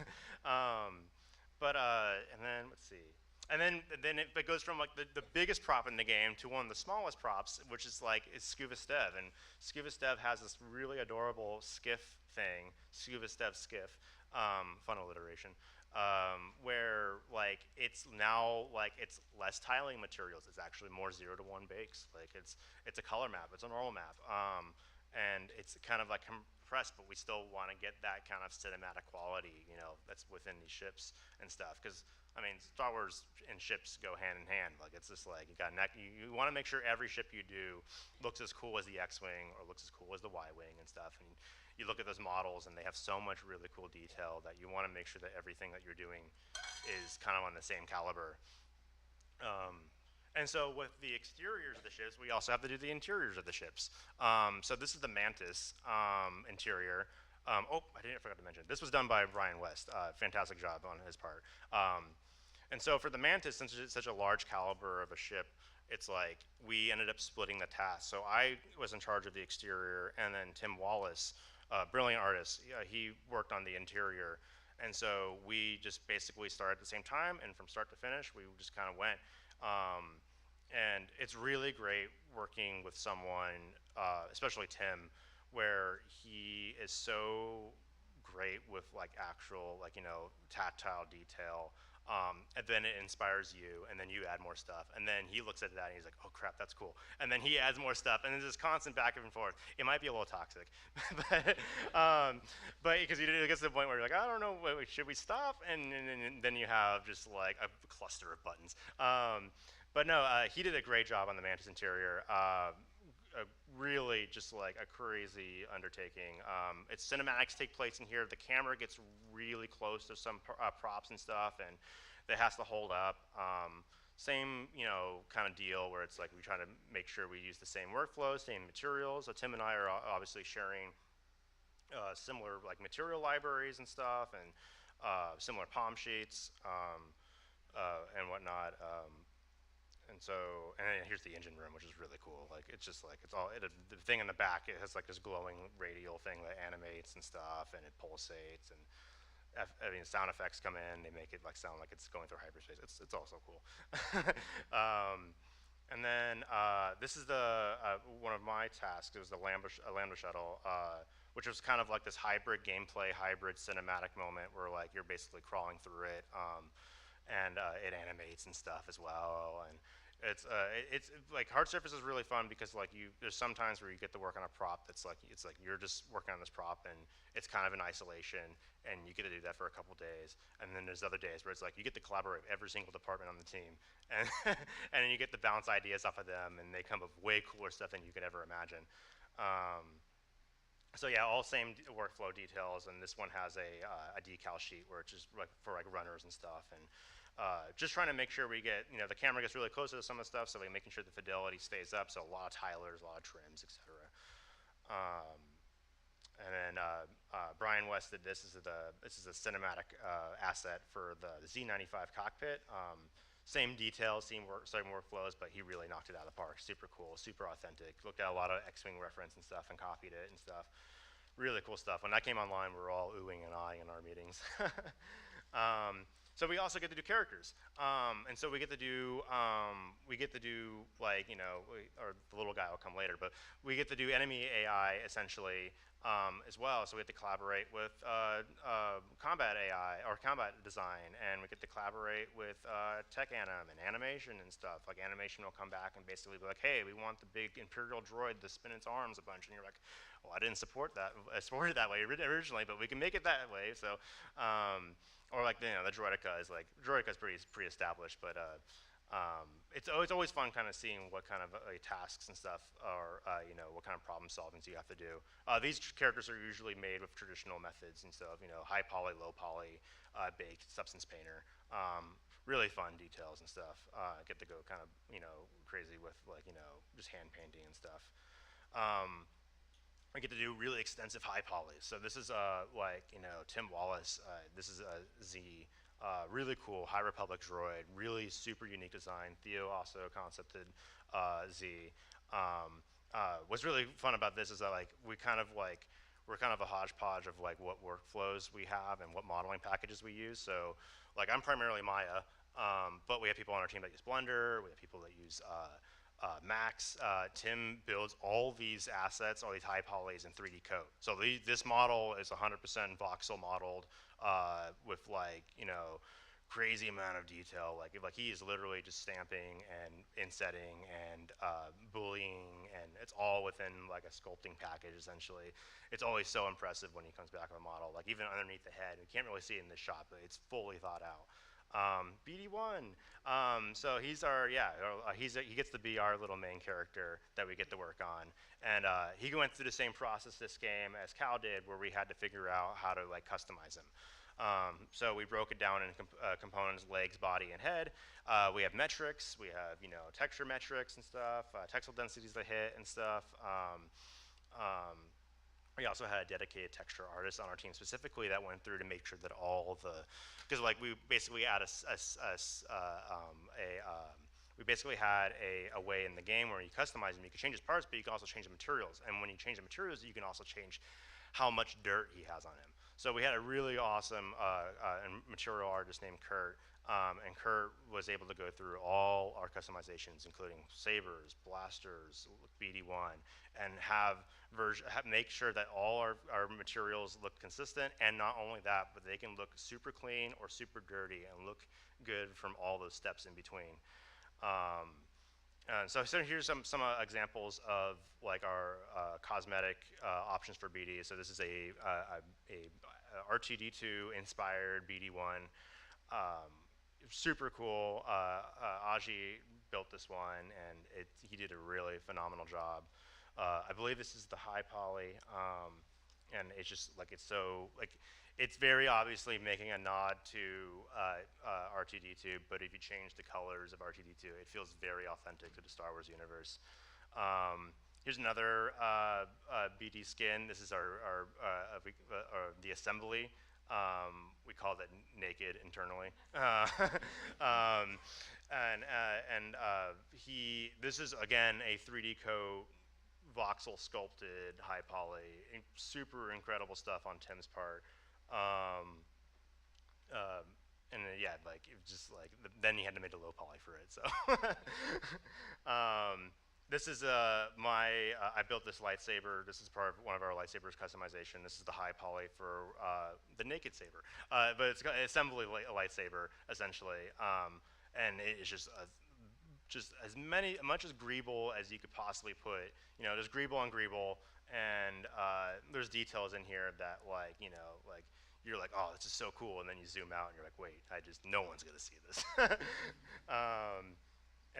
then let's see. And then it goes from like the biggest prop in the game to one of the smallest props, which is like Scuba Stev. And Scuba Stev has this really adorable skiff thing, Scuba Stev skiff, fun alliteration, where like it's now like it's less tiling materials. It's actually more 0 to 1 bakes. Like it's a color map. It's a normal map. And it's kind of like compressed, but we still want to get that kind of cinematic quality, that's within these ships and stuff. Because I mean, Star Wars and ships go hand in hand. Like it's just like you want to make sure every ship you do looks as cool as the X-wing or looks as cool as the Y-wing and stuff. And you look at those models, and they have so much really cool detail that you want to make sure that everything that you're doing is kind of on the same caliber. And so with the exteriors of the ships, we also have to do the interiors of the ships. So this is the Mantis interior. I forgot to mention, this was done by Brian West. Fantastic job on his part. And so for the Mantis, since it's such a large caliber of a ship, it's like we ended up splitting the task. So I was in charge of the exterior, and then Tim Wallace, brilliant artist, he worked on the interior. And so we just basically started at the same time, and from start to finish, we just kind of went. And it's really great working with someone, especially Tim, where he is so great with like actual tactile detail, and then it inspires you, and then you add more stuff, and then he looks at that and he's like, oh crap, that's cool, and then he adds more stuff, and there's this constant back and forth. It might be a little toxic, but because it gets to the point where you're like, I don't know, should we stop, and then you have just like a cluster of buttons. But no, he did a great job on the Mantis interior. really just like a crazy undertaking. Its cinematics take place in here. The camera gets really close to some props and stuff, and it has to hold up. Same, kind of deal where it's like we try to make sure we use the same workflow, same materials. So Tim and I are obviously sharing similar like material libraries and stuff, and similar palm sheets and whatnot. And then here's the engine room, which is really cool. Like it's just like the thing in the back. It has like this glowing radial thing that animates and stuff, and it pulsates, and sound effects come in. They make it like sound like it's going through hyperspace. It's also cool. And then this is the one of my tasks. It was the Lambda shuttle, which was kind of like this hybrid gameplay, hybrid cinematic moment where like you're basically crawling through it, and it animates and stuff as well. And it's like hard surface is really fun because like there's some times where you get to work on a prop that's like it's like you're just working on this prop and it's kind of in isolation and you get to do that for a couple days, and then there's other days where it's like you get to collaborate with every single department on the team, and and then you get to bounce ideas off of them and they come up with way cooler stuff than you could ever imagine. So yeah, all same workflow details, and this one has a decal sheet where it's just like for like runners and stuff, and just trying to make sure we get, the camera gets really close to some of the stuff, so like making sure the fidelity stays up, so a lot of tilers, a lot of trims, etc. And then Brian West did this. This is a cinematic asset for the Z95 cockpit. Same details, same workflows, but he really knocked it out of the park. Super cool, super authentic. Looked at a lot of X-Wing reference and stuff and copied it and stuff. Really cool stuff. When that came online, we were all oohing and ahhing in our meetings. So we also get to do characters, and so we get to do like or the little guy will come later, but we get to do enemy AI essentially as well. So we get to collaborate with combat AI or combat design, and we get to collaborate with tech anim and animation and stuff. Like animation will come back and basically be like, hey, we want the big Imperial droid to spin its arms a bunch, and you're like, well, I didn't support that. I supported it that way originally, but we can make it that way. So. Or like the droideka is pretty established, but it's always fun kind of seeing what kind of tasks and stuff are what kind of problem solving you have to do. These characters are usually made with traditional methods instead of high poly, low poly, baked substance painter. Really fun details and stuff. Get to go kind of crazy with like just hand painting and stuff. I get to do really extensive high polys. So this is like Tim Wallace. This is a Z, really cool High Republic droid, really super unique design. Theo also concepted Z. What's really fun about this is that like we're kind of a hodgepodge of like what workflows we have and what modeling packages we use. So like I'm primarily Maya, but we have people on our team that use Blender. We have people that use Max. Tim builds all these assets, all these high polys in 3D code. So this model is 100% voxel modeled with like crazy amount of detail. Like he is literally just stamping and insetting and booleaning, and it's all within like a sculpting package essentially. It's always so impressive when he comes back with a model. Like even underneath the head, we can't really see it in this shot, but it's fully thought out. BD1. So he gets to be our little main character that we get to work on, and he went through the same process this game as Cal did, where we had to figure out how to like customize him. So we broke it down in components: legs, body, and head. We have metrics. We have texture metrics and stuff, texel densities to hit and stuff. We also had a dedicated texture artist on our team specifically that went through to make sure that all the, because like we basically had we basically had a way in the game where you customize them. You can change his parts, but you can also change the materials. And when you change the materials, you can also change how much dirt he has on him. So we had a really awesome material artist named Kurt, and Kurt was able to go through all our customizations, including sabers, blasters, BD1, and make sure that all our materials look consistent, and not only that, but they can look super clean or super dirty and look good from all those steps in between. So here's some examples of like our cosmetic options for BD. So this is a R2D2 inspired BD1. Super cool. Aji built this one, and he did a really phenomenal job. I believe this is the high poly, and it's just like it's very obviously making a nod to R2D2, but if you change the colors of R2D2, it feels very authentic to the Star Wars universe. Here's another BD skin. This is the assembly. We call that naked internally. This is again a 3D voxel sculpted high poly, super incredible stuff on Tim's part. Yeah, like it was just like then he had to make a low poly for it. So this is I built this lightsaber. This is part of one of our lightsabers customization. This is the high poly for the naked saber, but it's got an assembly lightsaber essentially, and it's just much as greeble as you could possibly put. You know, there's greeble on greeble, and there's details in here that like you're like, oh, this is so cool, and then you zoom out and you're like, wait, no one's gonna see this.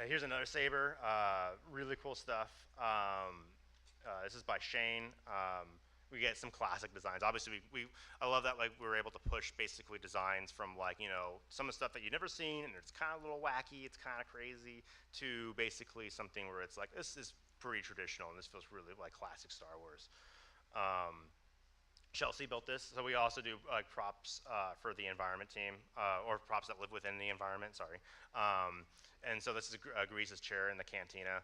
Here's another saber, really cool stuff. This is by Shane. We get some classic designs. Obviously, I love that like we were able to push basically designs from like some of the stuff that you've never seen and it's kind of a little wacky, it's kind of crazy, to basically something where it's like this is pretty traditional and this feels really like classic Star Wars. Chelsea built this, so we also do like props for the environment team, or props that live within the environment. Sorry. And so this is Grease's chair in the cantina.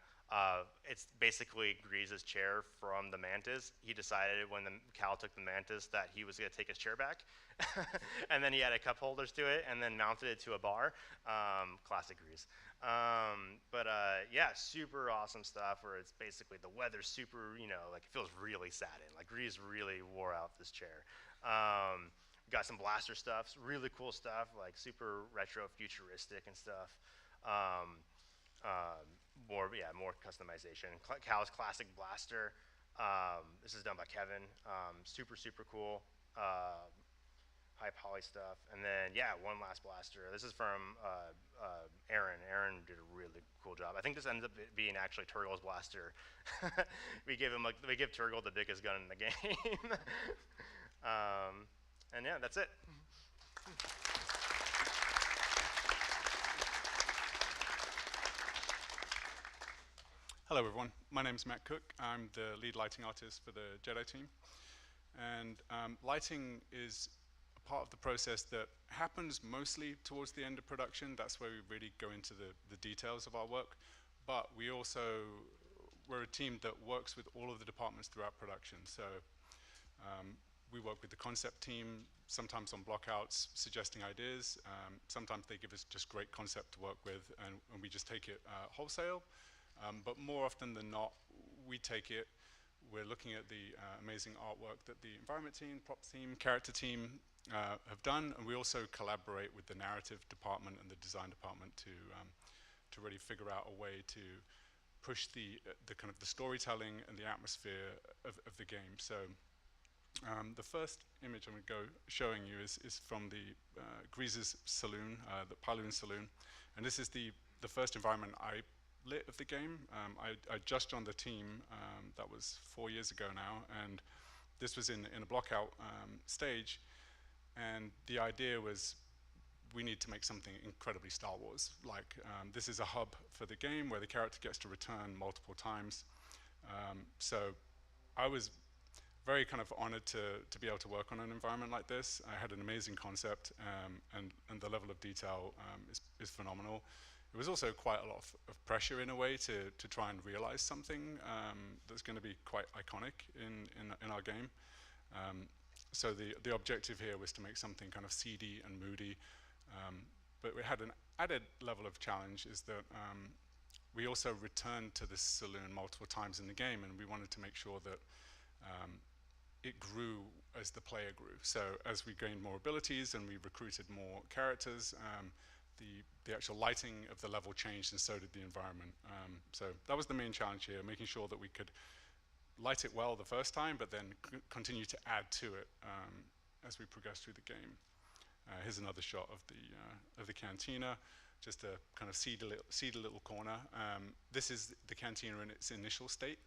It's basically Grease's chair from the Mantis. He decided when Cal took the Mantis that he was going to take his chair back, and then he added cup holders to it, and then mounted it to a bar. Classic Grease. Yeah, super awesome stuff. Where it's basically the weather's super, like it feels really sad in. Like Grease really wore out this chair. We got some blaster stuff, really cool stuff, like super retro, futuristic and stuff. More customization. Cal's classic blaster. This is done by Kevin. Super cool. High poly stuff. And then one last blaster. This is from Aaron. Aaron did a really cool job. I think this ends up being actually Turgle's blaster. we give Turgle the biggest gun in the game. And yeah, that's it. Hello everyone, my name is Matt Cooke. I'm the lead lighting artist for the Jedi team. And lighting is a part of the process that happens mostly towards the end of production. That's where we really go into the details of our work. But we're a team that works with all of the departments throughout production. So we work with the concept team, sometimes on blockouts, suggesting ideas. Sometimes they give us just great concept to work with, and we just take it wholesale. But more often than not, we take it. We're looking at the amazing artwork that the environment team, prop team, character team have done, and we also collaborate with the narrative department and the design department to really figure out a way to push the kind of the storytelling and the atmosphere of the game. So the first image I'm going to go showing you is from the Grease's saloon, the Pyloon saloon, and this is the first environment I lit of the game. I just joined the team, that was 4 years ago now, and this was in a blockout stage, and the idea was we need to make something incredibly Star Wars. Like this is a hub for the game where the character gets to return multiple times. So I was very kind of honored to be able to work on an environment like this. I had an amazing concept, and the level of detail is phenomenal. It was also quite a lot of pressure in a way to try and realize something that's going to be quite iconic in our game. So the objective here was to make something kind of seedy and moody, but we had an added level of challenge is that we also returned to this saloon multiple times in the game, and we wanted to make sure that it grew as the player grew. So as we gained more abilities and we recruited more characters, the actual lighting of the level changed, and so did the environment. So that was the main challenge here, making sure that we could light it well the first time, but then continue to add to it as we progress through the game. Here's another shot of the cantina, just to kind of seed a little corner. This is the cantina in its initial state,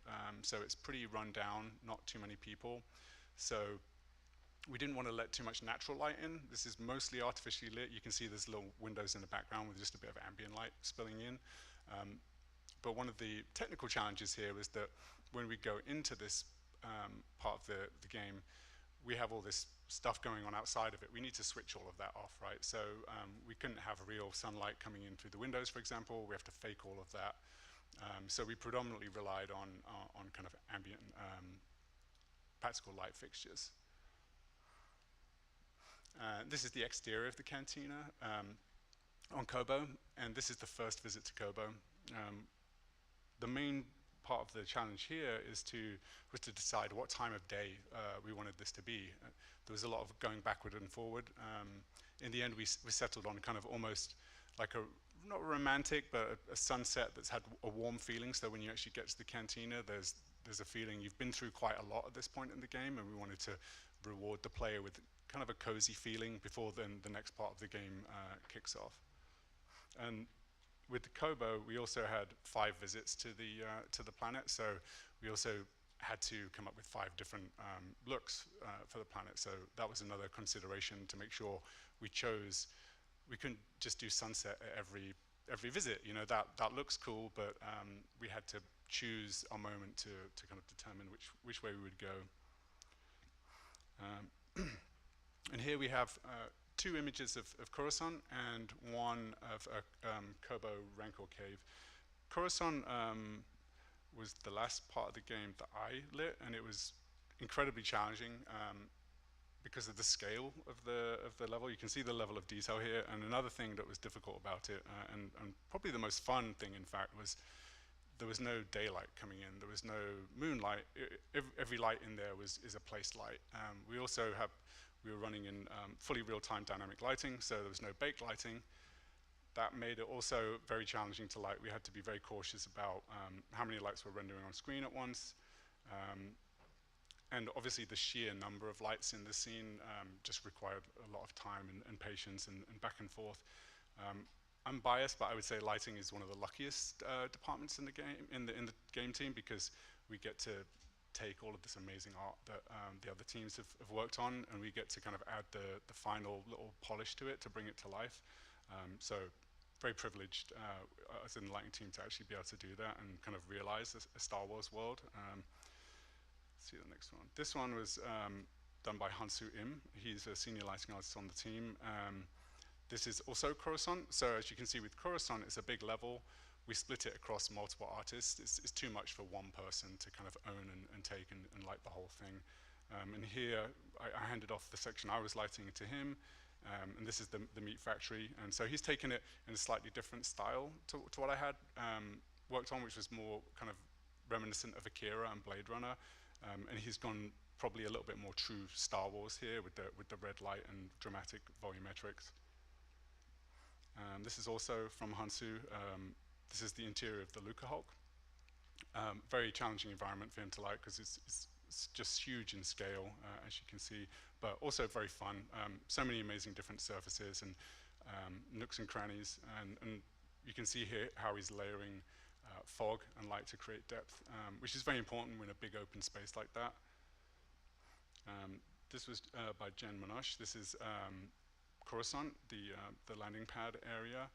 so it's pretty run down, not too many people. So we didn't want to let too much natural light in. This is mostly artificially lit. You can see there's little windows in the background with just a bit of ambient light spilling in. But one of the technical challenges here was that when we go into this part of the game, we have all this stuff going on outside of it. We need to switch all of that off, right? So we couldn't have real sunlight coming in through the windows, for example. We have to fake all of that. So we predominantly relied on kind of ambient practical light fixtures. This is the exterior of the cantina on Kobo, and this is the first visit to Kobo. The main part of the challenge here was to decide what time of day we wanted this to be. There was a lot of going backward and forward. In the end, we settled on kind of almost like not romantic, but a sunset that's had a warm feeling. So when you actually get to the cantina, there's a feeling you've been through quite a lot at this point in the game, and we wanted to reward the player with kind of a cozy feeling before then the next part of the game kicks off. And with the Kobo, we also had 5 visits to the planet, so we also had to come up with 5 different looks for the planet. So that was another consideration to make sure we couldn't just do sunset at every visit. You know, that looks cool, but we had to choose our moment to kind of determine which way we would go. And here we have 2 images of Coruscant and one of a Kobo Rancor cave. Coruscant was the last part of the game that I lit, and it was incredibly challenging because of the scale of the level. You can see the level of detail here. And another thing that was difficult about it, and probably the most fun thing, in fact, was there was no daylight coming in. There was no moonlight. Every light in there is a placed light. We were running in fully real-time dynamic lighting, so there was no baked lighting. That made it also very challenging to light. We had to be very cautious about how many lights were rendering on screen at once. And obviously the sheer number of lights in the scene just required a lot of time and patience and back and forth. I'm biased, but I would say lighting is one of the luckiest departments in the game team, because we get to take all of this amazing art that the other teams have worked on, and we get to kind of add the final little polish to it to bring it to life. So very privileged as in the lighting team to actually be able to do that and kind of realize a Star Wars world. Let's see the next one. This one was done by Hansu Im. He's a senior lighting artist on the team. This is also Coruscant. So as you can see with Coruscant, it's a big level. We split it across multiple artists. It's too much for one person to kind of own and take and light the whole thing. And here, I handed off the section I was lighting to him, and this is the meat factory. And so he's taken it in a slightly different style to what I had worked on, which was more kind of reminiscent of Akira and Blade Runner. And he's gone probably a little bit more true Star Wars here with the red light and dramatic volumetrics. This is also from Hansu. This is the interior of the Luca Hulk. Very challenging environment for him to light because it's just huge in scale, as you can see, but also very fun. So many amazing different surfaces and nooks and crannies, and you can see here how he's layering fog and light to create depth, which is very important in a big open space like that. This was by Jen Manosh. This is Coruscant, the landing pad area.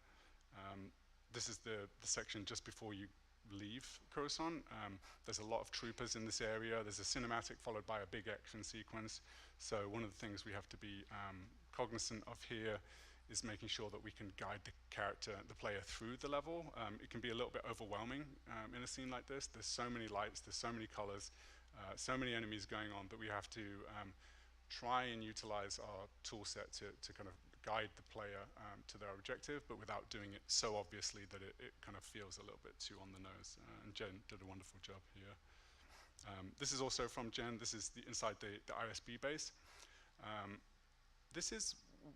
This is the section just before you leave Coruscant. There's a lot of troopers in this area. There's a cinematic followed by a big action sequence. So one of the things we have to be cognizant of here is making sure that we can guide the player through the level. It can be a little bit overwhelming in a scene like this. There's so many lights, there's so many colors, so many enemies going on that we have to try and utilize our tool set to kind of guide the player to their objective, but without doing it so obviously that it kind of feels a little bit too on the nose. And Jen did a wonderful job here. This is also from Jen. This is inside the ISB base. This is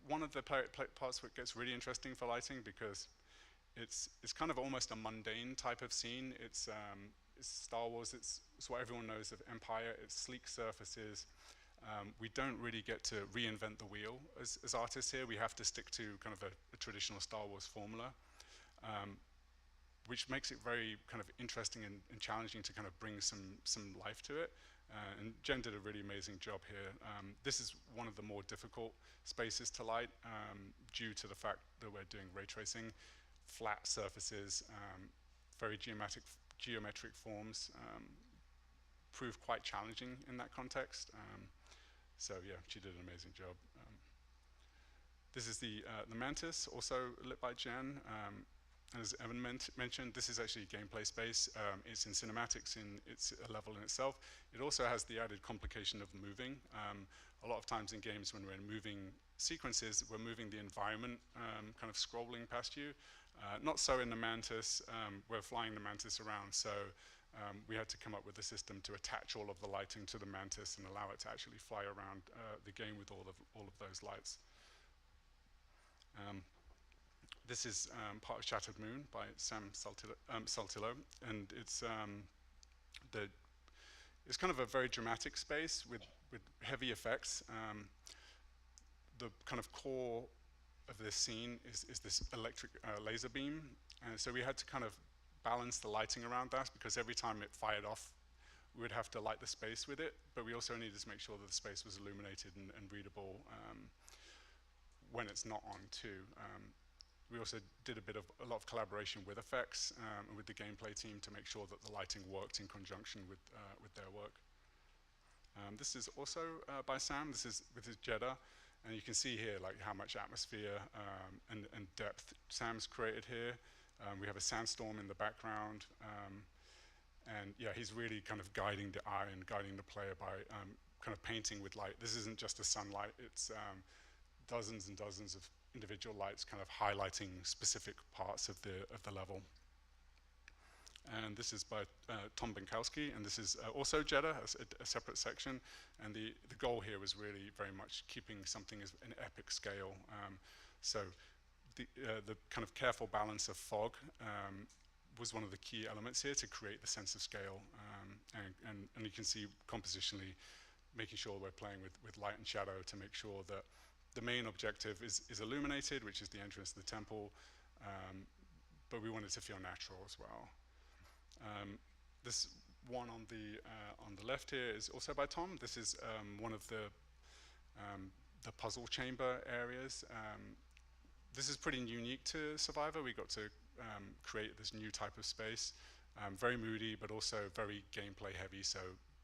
one of the parts where it gets really interesting for lighting, because it's kind of almost a mundane type of scene. It's Star Wars. It's what everyone knows of Empire. It's sleek surfaces. We don't really get to reinvent the wheel as artists here. We have to stick to kind of a traditional Star Wars formula, which makes it very kind of interesting and challenging to kind of bring some life to it. And Jen did a really amazing job here. This is one of the more difficult spaces to light due to the fact that we're doing ray tracing, flat surfaces, very geometric forms, prove quite challenging in that context. So yeah, she did an amazing job. This is the Mantis, also lit by Jen. As Evan mentioned, this is actually a gameplay space. It's in cinematics, it's a level in itself. It also has the added complication of moving. A lot of times in games when we're moving sequences, we're moving the environment kind of scrolling past you. Not so in the Mantis. We're flying the Mantis around, so we had to come up with a system to attach all of the lighting to the Mantis and allow it to actually fly around the game with all of those lights. This is part of Shattered Moon by Sam Saltillo, and it's it's kind of a very dramatic space with heavy effects. The kind of core of this scene is this electric laser beam, and so we had to kind of balance the lighting around that, because every time it fired off, we would have to light the space with it, but we also needed to make sure that the space was illuminated and readable when it's not on too. We also did a lot of collaboration with effects and with the gameplay team to make sure that the lighting worked in conjunction with their work. This is also by Sam. This is with his Jedi, and you can see here like how much atmosphere and depth Sam's created here. We have a sandstorm in the background, and yeah, he's really kind of guiding the eye and guiding the player by kind of painting with light. This isn't just a sunlight; it's dozens and dozens of individual lights kind of highlighting specific parts of the level. And this is by Tom Binkowski, and this is also Jedi, a separate section. And the goal here was really very much keeping something as an epic scale. So the kind of careful balance of fog was one of the key elements here to create the sense of scale. And you can see compositionally making sure we're playing with light and shadow to make sure that the main objective is illuminated, which is the entrance to the temple, but we want it to feel natural as well. This one on the left here is also by Tom. This is one of the puzzle chamber areas. This is pretty unique to Survivor. We got to create this new type of space, very moody, but also very gameplay heavy. So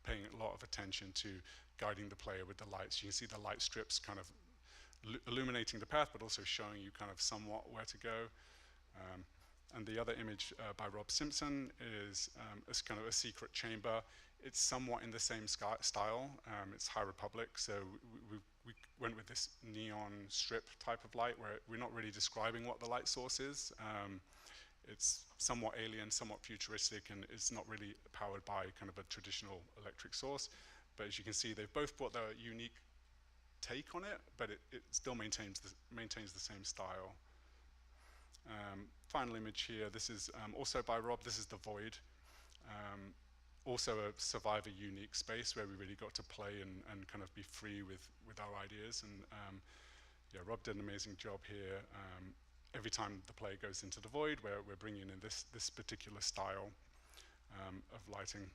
paying a lot of attention to guiding the player with the lights. You can see the light strips kind of illuminating the path, but also showing you kind of somewhat where to go. And the other image by Rob Simpson is kind of a secret chamber. It's somewhat in the same style. It's High Republic, so we went with this neon strip type of light where we're not really describing what the light source is. It's somewhat alien, somewhat futuristic, and it's not really powered by kind of a traditional electric source. But as you can see, they've both brought their unique take on it, but it still maintains the same style. Final image here, this is also by Rob. This is The Void. Also a Survivor unique space where we really got to play and kind of be free with our ideas. And yeah, Rob did an amazing job here. Every time the player goes into The Void, we're bringing in this particular style of lighting.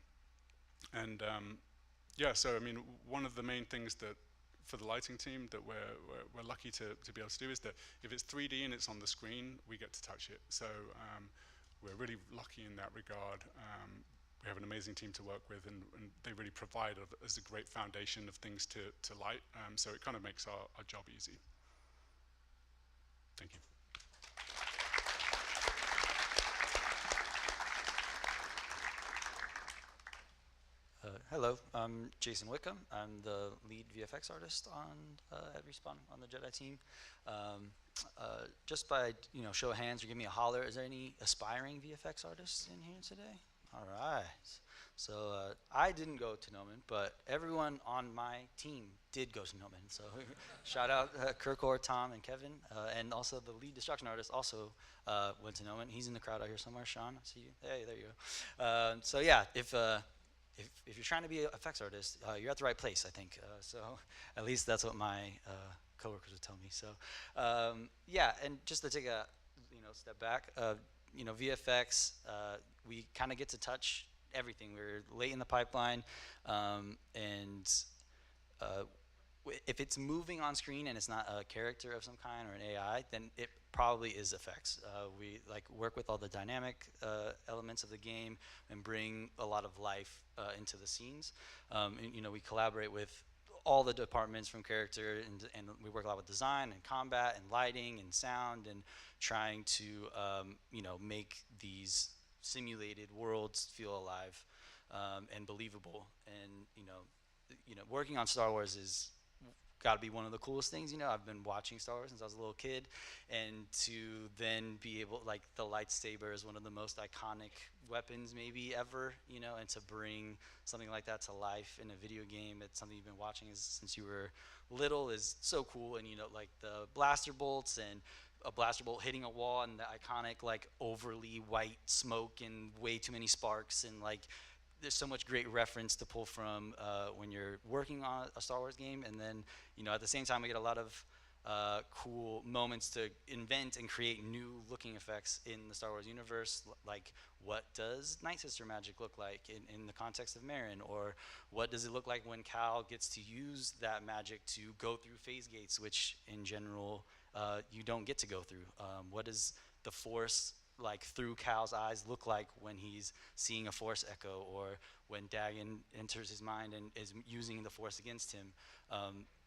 And yeah, so I mean, one of the main things that for the lighting team that we're lucky to be able to do is that if it's 3D and it's on the screen, we get to touch it. So we're really lucky in that regard. We have an amazing team to work with, and they really provide us a great foundation of things to light. So it kind of makes our job easy. Thank you. Hello, I'm Jason Wickham. I'm the lead VFX artist at Respawn on the Jedi team. Just by show of hands or give me a holler, is there any aspiring VFX artists in here today? All right. So I didn't go to Nomen, but everyone on my team did go to Nomen. So shout out Kirkpatrick, Tom, and Kevin, and also the lead destruction artist also went to Nomen. He's in the crowd out here somewhere. Sean, I see you. Hey, there you go. So yeah, if if you're trying to be an effects artist, you're at the right place, I think. So at least that's what my coworkers would tell me. So yeah, and just to take a step back, VFX, we kind of get to touch everything. We're late in the pipeline, and if it's moving on screen and it's not a character of some kind or an AI, then it probably is effects. We work with all the dynamic elements of the game and bring a lot of life into the scenes. And, we collaborate with all the departments from character, and we work a lot with design and combat and lighting and sound, and trying to make these simulated worlds feel alive and believable. And working on Star Wars is got to be one of the coolest things. I've been watching Star Wars since I was a little kid, and to then be able, the lightsaber is one of the most iconic weapons maybe ever, and to bring something like that to life in a video game, it's something you've been watching since you were little, is so cool. And the blaster bolts, and a blaster bolt hitting a wall, and the iconic overly white smoke and way too many sparks, and there's so much great reference to pull from when you're working on a Star Wars game. And then, at the same time, we get a lot of cool moments to invent and create new looking effects in the Star Wars universe. Like, what does Night Sister magic look like in the context of Marin? Or what does it look like when Cal gets to use that magic to go through phase gates, which in general you don't get to go through? What does the Force through Cal's eyes look like when he's seeing a Force echo, or when Dagon enters his mind and is using the Force against him?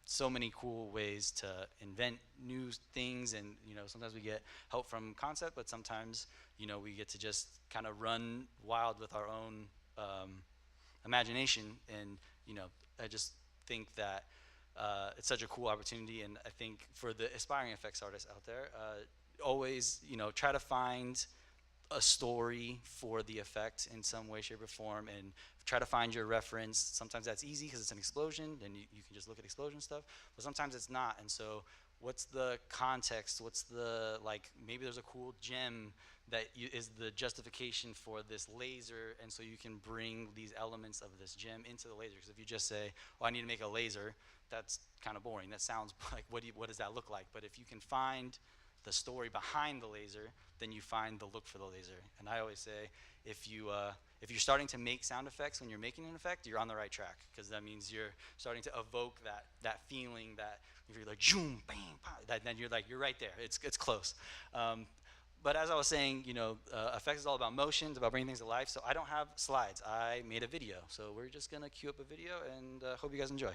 So many cool ways to invent new things, and sometimes we get help from concept, but sometimes we get to just kind of run wild with our own imagination. And I just think that it's such a cool opportunity, and I think for the aspiring effects artists out there, always try to find a story for the effect in some way, shape, or form, and try to find your reference. Sometimes that's easy because it's an explosion, then you can just look at explosion stuff, but sometimes it's not. And so what's the context? What's the, maybe there's a cool gem that is the justification for this laser, and so you can bring these elements of this gem into the laser. Because if you just say, oh, I need to make a laser, that's kind of boring. That sounds like, what does that look like? But if you can find the story behind the laser, then you find the look for the laser. And I always say, if you're starting to make sound effects when you're making an effect, you're on the right track, because that means you're starting to evoke that feeling, that if you're zoom, bang, pop, then you're right there. It's close. But as I was saying, effects is all about motion, it's about bringing things to life. So I don't have slides. I made a video. So we're just gonna queue up a video, and hope you guys enjoy.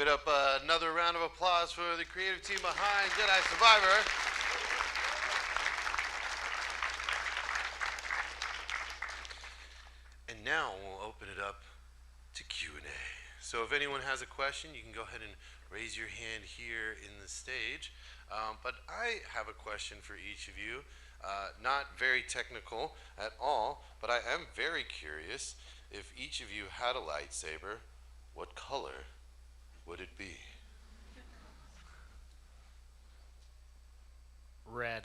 it up another round of applause for the creative team behind Jedi Survivor. And now we'll open it up to Q&A. So if anyone has a question, you can go ahead and raise your hand here in the stage. But I have a question for each of you. Not very technical at all, but I am very curious. If each of you had a lightsaber, what color would it be? Red.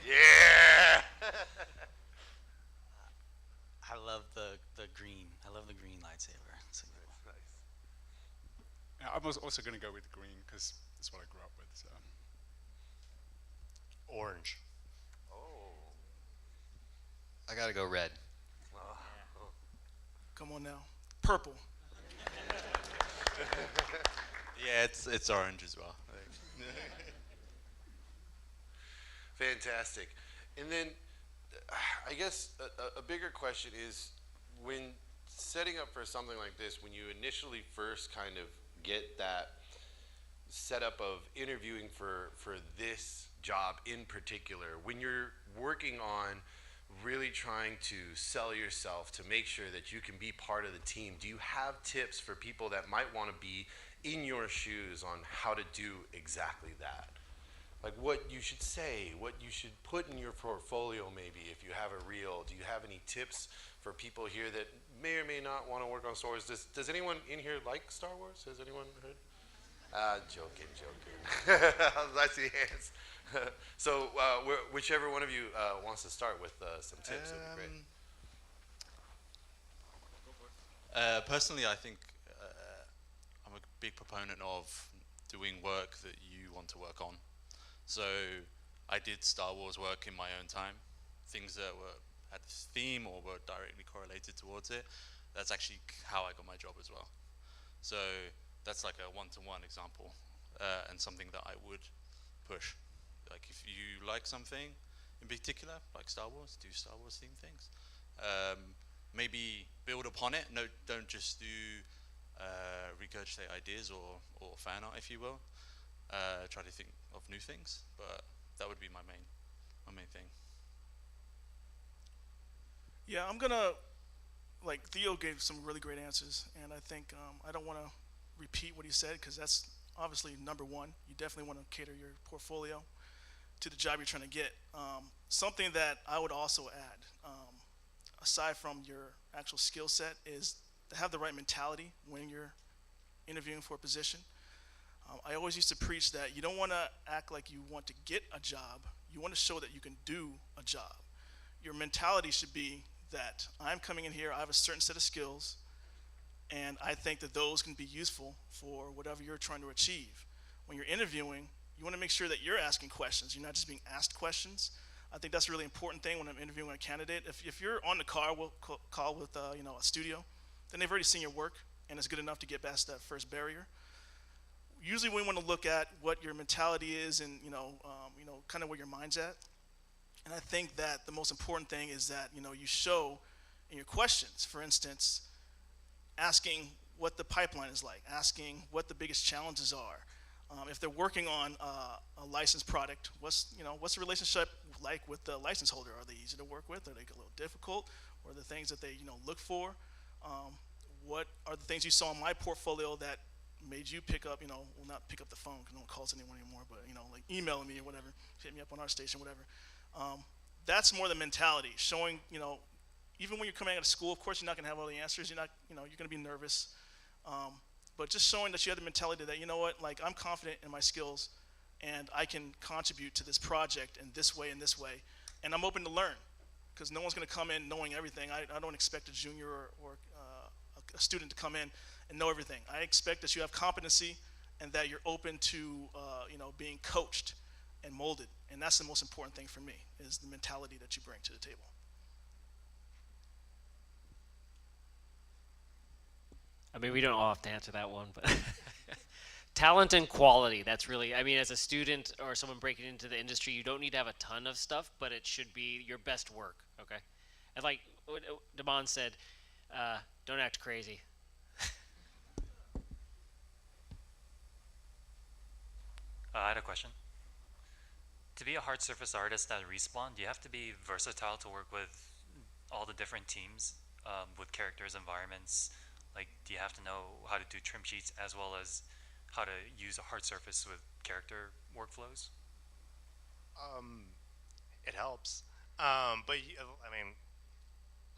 Yeah! I love the green. I love the green lightsaber. It's a good one. Yeah, I was also going to go with green because that's what I grew up with. So. Orange. Oh. I gotta go red. Come on now. Purple. Yeah, it's orange as well. Fantastic. And then I guess a bigger question is, when setting up for something like this, when you initially first kind of get that setup of interviewing for this job in particular, when you're working on really trying to sell yourself to make sure that you can be part of the team, do you have tips for people that might want to be in your shoes on how to do exactly that? Like what you should say, what you should put in your portfolio maybe if you have a reel. Do you have any tips for people here that may or may not want to work on Star Wars? Does anyone in here like Star Wars? Has anyone heard? Joking. I see hands. So whichever one of you wants to start with some tips would be great. Personally, I think I'm a big proponent of doing work that you want to work on. So I did Star Wars work in my own time, things that had this theme or were directly correlated towards it. That's actually how I got my job as well. So that's like a one-to-one example, and something that I would push. Like if you like something in particular, like Star Wars, do Star Wars themed things. Maybe build upon it. No, don't just do regurgitate ideas or fan art, if you will. Try to think of new things, but that would be my main thing. Yeah, I'm gonna, like Theo gave some really great answers, and I think I don't want to repeat what he said because that's obviously number one. You definitely want to cater your portfolio to the job you're trying to get. Something that I would also add, aside from your actual skill set, is to have the right mentality when you're interviewing for a position. I always used to preach that you don't want to act like you want to get a job. You want to show that you can do a job. Your mentality should be that I'm coming in here, I have a certain set of skills, and I think that those can be useful for whatever you're trying to achieve. When you're interviewing, you want to make sure that you're asking questions. You're not just being asked questions. I think that's a really important thing when I'm interviewing a candidate. If you're on the call with a studio, then they've already seen your work, and it's good enough to get past that first barrier. Usually we want to look at what your mentality is and kind of where your mind's at. And I think that the most important thing is that you show in your questions, for instance, asking what the pipeline is like, asking what the biggest challenges are. If they're working on a licensed product, what's the relationship like with the license holder? Are they easy to work with? Are they a little difficult? Or the things that they look for? What are the things you saw in my portfolio that made you pick up, not pick up the phone because no one calls anyone anymore, but like emailing me or whatever, hit me up on our station, whatever. That's more the mentality, showing, even when you're coming out of school, of course you're not going to have all the answers. You're not, you're going to be nervous, but just showing that you have the mentality that like I'm confident in my skills, and I can contribute to this project in this way, and I'm open to learn, because no one's going to come in knowing everything. I don't expect a junior or a student to come in and know everything. I expect that you have competency and that you're open to being coached and molded, and that's the most important thing for me, is the mentality that you bring to the table. I mean, we don't all have to answer that one, but talent and quality, that's really, as a student or someone breaking into the industry, you don't need to have a ton of stuff, but it should be your best work, okay? And like what Damon said, don't act crazy. a question. To be a hard surface artist at Respawn, do you have to be versatile to work with all the different teams with characters, environments? Like, do you have to know how to do trim sheets as well as how to use a hard surface with character workflows? It helps. I mean,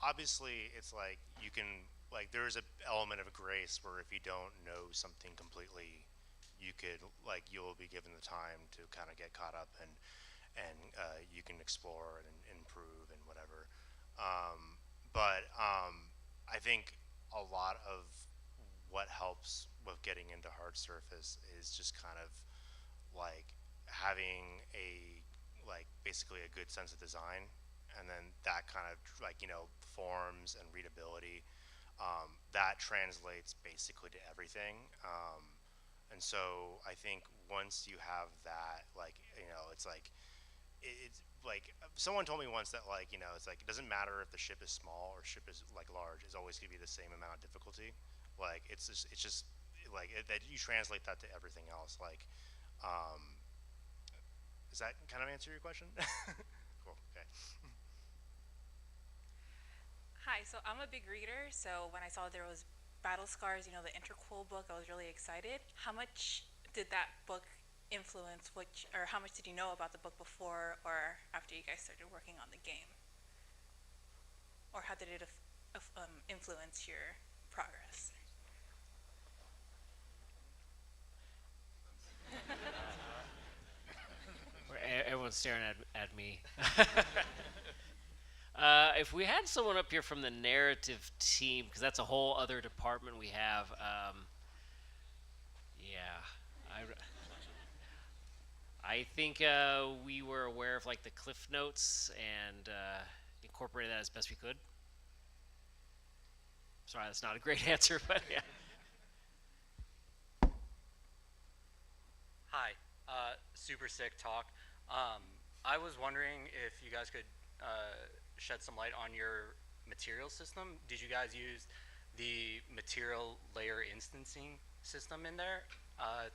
obviously, it's like you can, like, there's an element of grace where if you don't know something completely, you could, like, you'll be given the time to kind of get caught up and you can explore and improve and whatever. I think a lot of what helps with getting into hard surface is just kind of like having basically a good sense of design, and then that kind of forms and readability, that translates basically to everything. And so I think once you have that, it's like someone told me once that it's like it doesn't matter if the ship is small or ship is large, it's always gonna be the same amount of difficulty. It's just that you translate that to everything else. Does that kind of answer your question? Cool. Okay. Hi, so I'm a big reader, so when I saw there was Battle Scars, the Interquel book, I was really excited. How much did that book influence or how much did you know about the book before or after you guys started working on the game? Or how did it influence your progress? Everyone's staring at me. If we had someone up here from the narrative team, because that's a whole other department we have. I think we were aware of the cliff notes and incorporated that as best we could. Sorry, that's not a great answer, but yeah. Hi, super sick talk. I was wondering if you guys could shed some light on your material system. Did you guys use the material layer instancing system in there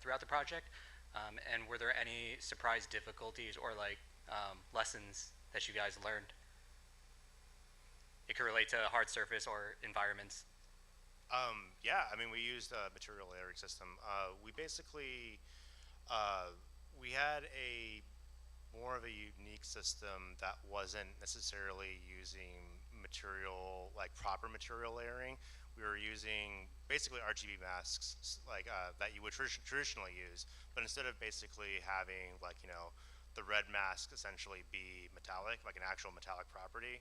throughout the project? And were there any surprise difficulties or lessons that you guys learned? It could relate to hard surface or environments. Yeah, I mean, we used a material layering system. We basically, we had more of a unique system that wasn't necessarily using material, proper material layering. We were using basically RGB masks that you would traditionally use, but instead of basically having the red mask essentially be metallic, like an actual metallic property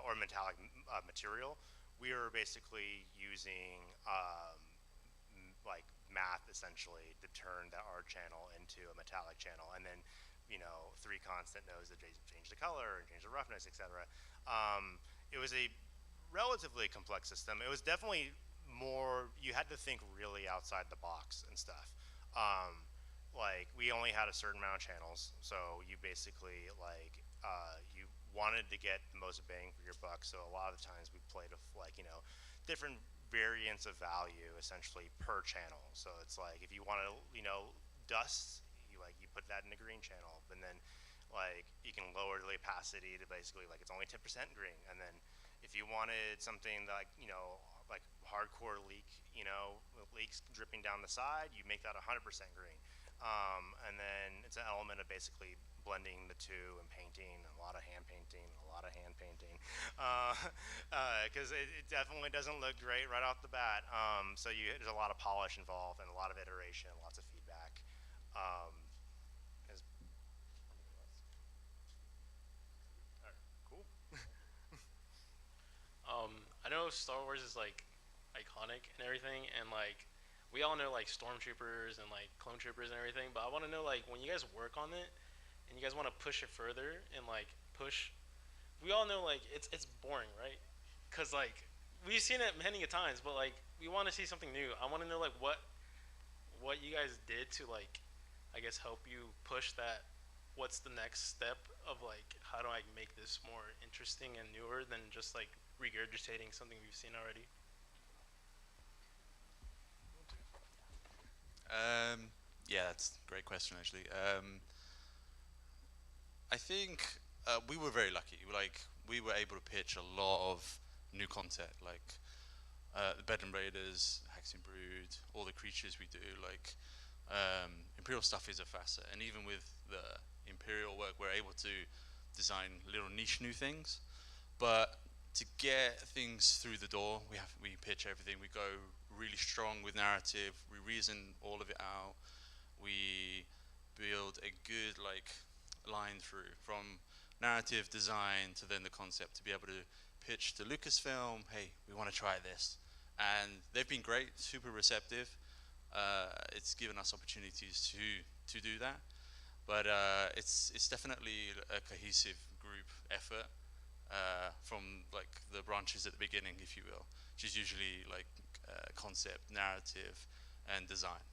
or metallic material, we were basically using math essentially to turn the R channel into a metallic channel, and then 3 constant nodes that change the color and change the roughness, etc. It was a relatively complex system. It was definitely more, you had to think really outside the box and stuff. We only had a certain amount of channels, so you basically you wanted to get the most bang for your buck. So a lot of the times we played with different variants of value essentially per channel. So it's if you want to dust, you put that in the green channel, and then you can lower the opacity to basically it's only 10% green. And then if you wanted something hardcore leak, leaks dripping down the side, you make that 100% green. And then it's an element of basically blending the two and painting, a lot of hand painting, because it definitely doesn't look great right off the bat. So there's a lot of polish involved and a lot of iteration, lots of feedback. Cool. I know Star Wars is iconic and everything, and we all know stormtroopers and clone troopers and everything, but I want to know when you guys work on it and you guys want to push it further and we all know it's boring, right? Because we've seen it many a times, but we want to see something new. I want to know what you guys did to I guess help you push that. What's the next step of how do I make this more interesting and newer than just regurgitating something we've seen already? Yeah, that's a great question, actually. I think we were very lucky. Like, we were able to pitch a lot of new content, like the Bedlam Raiders, Haxian Brood, all the creatures we do. Like, Imperial stuff is a facet, and even with the Imperial work, we're able to design little niche new things. But to get things through the door, we pitch everything. We go really strong with narrative. We reason all of it out. We build a good line through from narrative design to then the concept to be able to pitch to Lucasfilm. Hey, we want to try this, and they've been great, super receptive. It's given us opportunities to do that, but it's definitely a cohesive group effort from like the branches at the beginning, if you will, which is usually like concept, narrative, and design.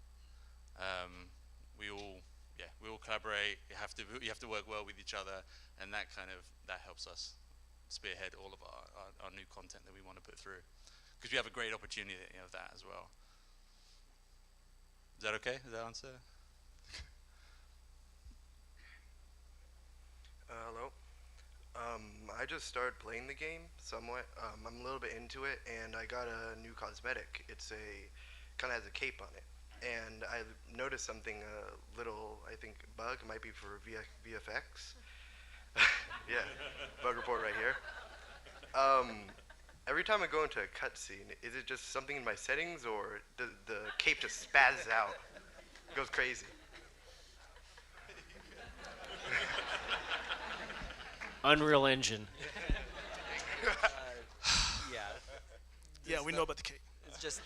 We all collaborate. You have to work well with each other, and that helps us spearhead all of our new content that we want to put through, because we have a great opportunity of that as well. Is that okay? Does that answer? Hello. I just started playing the game somewhat. I'm a little bit into it, and I got a new cosmetic. It's kind of has a cape on it, and I noticed something a little, I think, bug. It might be for VFX. Yeah, bug report right here. Every time I go into a cutscene, is it just something in my settings, or does the cape just spazzes out? It goes crazy. Unreal Engine. Yeah, we know about the cape. It's just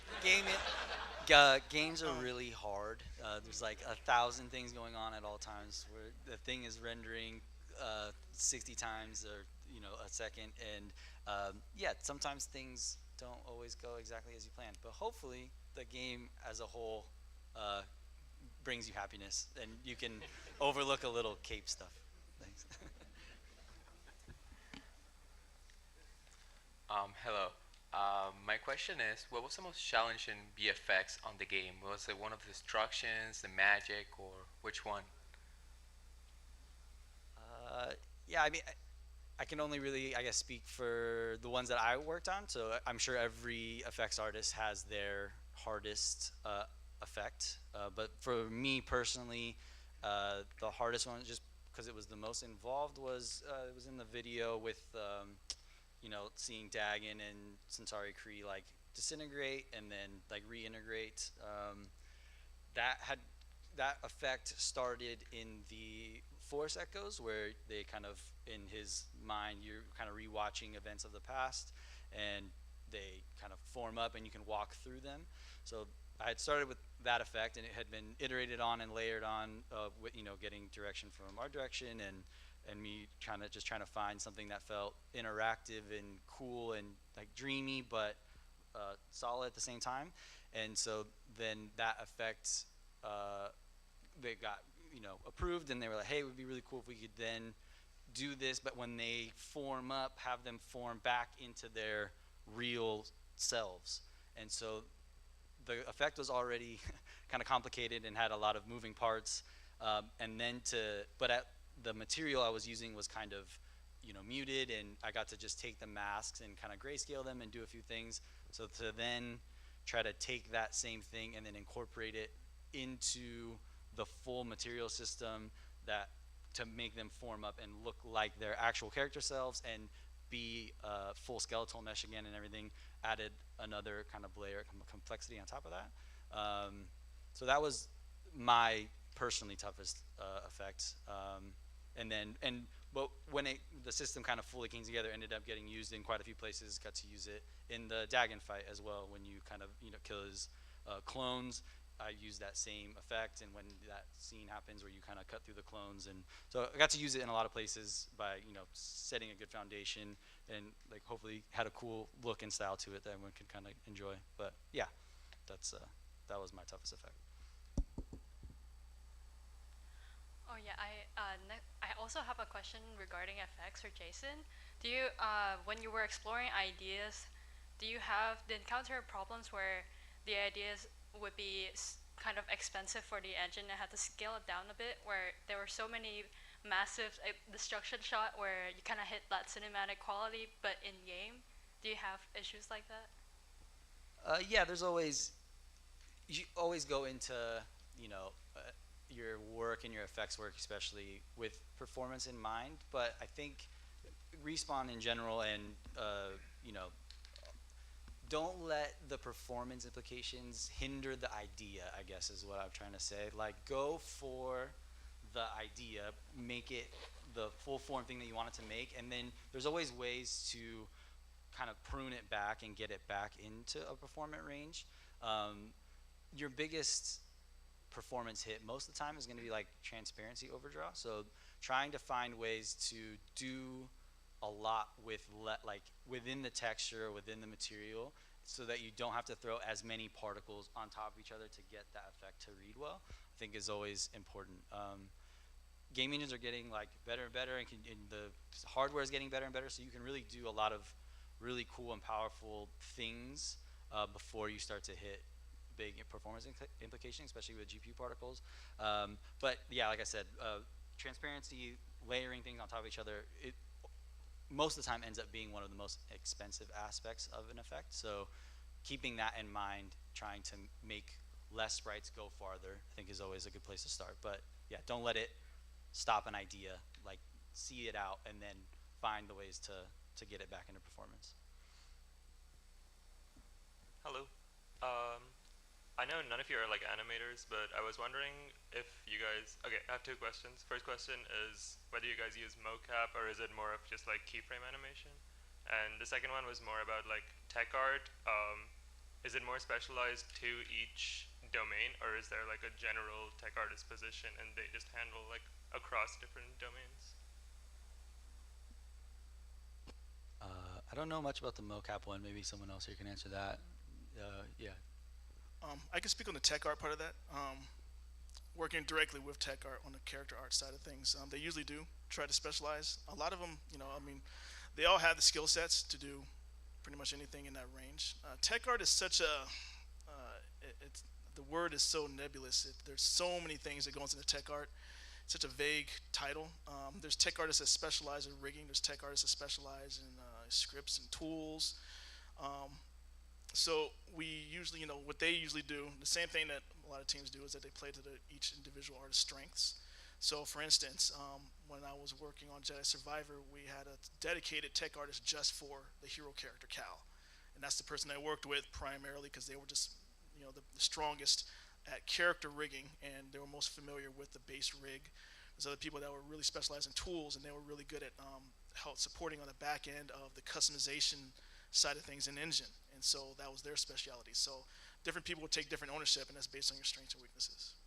games are really hard. There's like 1,000 things going on at all times, where the thing is rendering 60 times or a second, and sometimes things don't always go exactly as you planned. But hopefully, the game as a whole brings you happiness, and you can overlook a little cape stuff. Thanks. Hello. My question is, what was the most challenging VFX on the game? Was it one of the destructions, the magic, or which one? I can only really, speak for the ones that I worked on. So I'm sure every effects artist has their hardest effect. But for me personally, the hardest one, just because it was the most involved, was it was in the video with seeing Dagon and Centauri Kree disintegrate and then reintegrate. That effect started in the Force Echoes, where they kind of, in his mind, you're kind of rewatching events of the past, and they kind of form up and you can walk through them. So I had started with that effect, and it had been iterated on and layered on with getting direction from art direction and me trying to find something that felt interactive and cool and dreamy, but solid at the same time. And so then that effect, they got approved, and they were like, hey, it would be really cool if we could then do this, but when they form up, have them form back into their real selves. And so the effect was already kind of complicated and had a lot of moving parts, but the material I was using was kind of muted, and I got to just take the masks and kind of grayscale them and do a few things. So to then try to take that same thing and then incorporate it into the full material system, that to make them form up and look like their actual character selves and be full skeletal mesh again and everything, added another kind of layer of complexity on top of that. So that was my personally toughest effect. But when the system kind of fully came together, ended up getting used in quite a few places. Got to use it in the Dagon fight as well, when you kind of kill his clones. I used that same effect, and when that scene happens where you kind of cut through the clones, and so I got to use it in a lot of places by setting a good foundation, and hopefully had a cool look and style to it that everyone could kind of enjoy. But yeah, that was my toughest effect. Oh yeah, I also have a question regarding FX for Jason. Do you, when you were exploring ideas, did you encounter problems where the ideas would be kind of expensive for the engine. I had to scale it down a bit, where there were so many massive destruction shot where you kind of hit that cinematic quality, but in game, do you have issues like that? Yeah, there's always, you always go into, you know, your work and your effects work, especially with performance in mind. But I think Respawn in general, and you know, don't let the performance implications hinder the idea, I guess is what I'm trying to say. Like, go for the idea, make it the full form thing that you want it to make, and then there's always ways to kind of prune it back and get it back into a performance range. Your biggest performance hit most of the time is going to be like transparency overdraw. So trying to find ways to do a lot with like within the texture, within the material, so that you don't have to throw as many particles on top of each other to get that effect to read well, I think is always important. Game engines are getting like better and better, and the hardware is getting better and better, so you can really do a lot of really cool and powerful things before you start to hit big performance implications, especially with GPU particles. But yeah, like I said, transparency, layering things on top of each other, it most of the time ends up being one of the most expensive aspects of an effect. So keeping that in mind, trying to make less sprites go farther, I think is always a good place to start. But yeah, don't let it stop an idea, like see it out and then find the ways to get it back into performance. Hello. I know none of you are like animators, but I was wondering if you guys, okay, I have two questions. First question is whether you guys use mocap or is it more of just like keyframe animation? And the second one was more about like tech art. Is it more specialized to each domain, or is there like a general tech artist position and they just handle like across different domains? I don't know much about the mocap one. Maybe someone else here can answer that. Yeah. I can speak on the tech art part of that. Working directly with tech art on the character art side of things, they usually do try to specialize. A lot of them, you know, I mean, they all have the skill sets to do pretty much anything in that range. Tech art is such a, the word is so nebulous. There's so many things that go into the tech art. It's such a vague title. There's tech artists that specialize in rigging. There's tech artists that specialize in scripts and tools. So we usually, you know, what they usually do, the same thing that a lot of teams do, is that they play to each individual artist's strengths. So for instance, when I was working on Jedi Survivor, we had a dedicated tech artist just for the hero character Cal. And that's the person I worked with primarily because they were just, you know, the strongest at character rigging, and they were most familiar with the base rig. There's other people that were really specialized in tools, and they were really good at help supporting on the back end of the customization side of things in engine. And so that was their specialty. So different people would take different ownership, and that's based on your strengths and weaknesses.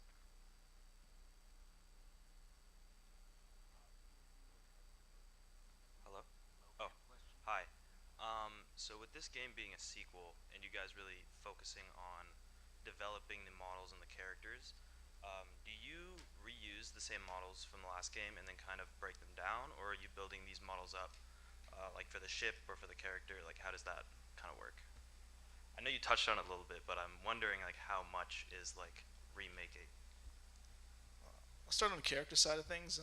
Hello? Oh, hi. So with this game being a sequel, and you guys really focusing on developing the models and the characters, do you reuse the same models from the last game and then kind of break them down, or are you building these models up like for the ship or for the character? Like, how does that kind of work? I know you touched on it a little bit, but I'm wondering like how much is like remaking. I'll start on the character side of things.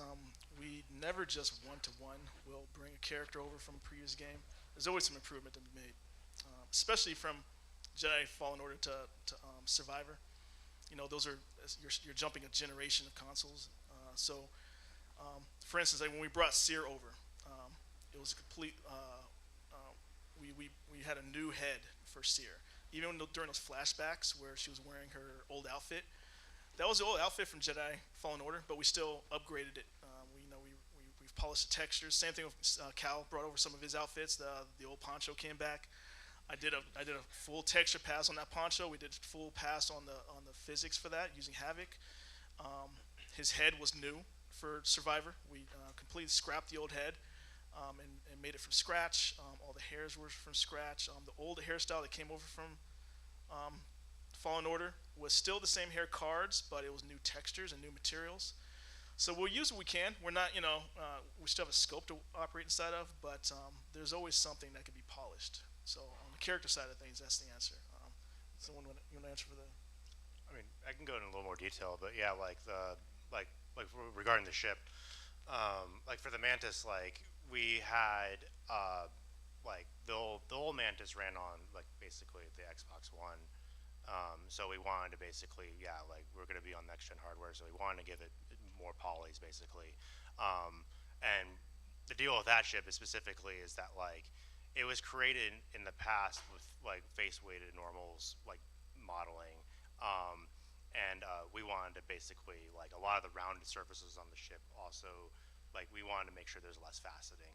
We never just one-to-one will bring a character over from a previous game. There's always some improvement to be made, especially from Jedi Fallen Order to Survivor. You know, those are, you're jumping a generation of consoles. For instance, like when we brought Seer over, it was a complete. We had a new head for Seer. Even during those flashbacks where she was wearing her old outfit, that was the old outfit from Jedi Fallen Order, but we still upgraded it. We've polished the textures. Same thing with Cal, brought over some of his outfits. The old poncho came back. I did a full texture pass on that poncho. We did full pass on the physics for that using Havoc. His head was new for Survivor. We completely scrapped the old head and made it from scratch. All the hairs were from scratch. The old hairstyle that came over from Fallen Order was still the same hair cards, but it was new textures and new materials. So we'll use what we can. We're not, you know, we still have a scope to operate inside of, but there's always something that can be polished. So on the character side of things, that's the answer. Someone you want to answer for the? I mean, I can go into a little more detail, but yeah, regarding the ship, like for the Mantis, like we had the old Mantis ran on like basically the Xbox One. So we wanted to basically, yeah, like we're going to be on next gen hardware, so we wanted to give it more polys basically. And the deal with that ship is specifically is that like it was created in the past with like face weighted normals like modeling. We wanted to basically like a lot of the rounded surfaces on the ship also like we wanted to make sure there's less faceting.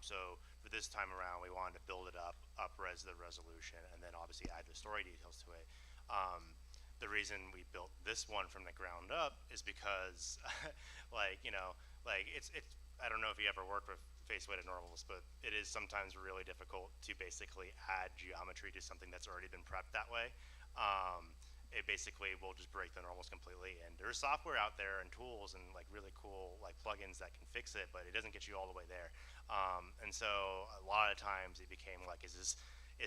So for this time around, we wanted to build it up res the resolution, and then obviously add the story details to it. The reason we built this one from the ground up is because, like it's I don't know if you ever worked with face weighted normals, but it is sometimes really difficult to basically add geometry to something that's already been prepped that way. It basically will just break the normals completely, and there's software out there and tools and like really cool like plugins that can fix it, but it doesn't get you all the way there. And so a lot of times it became like, is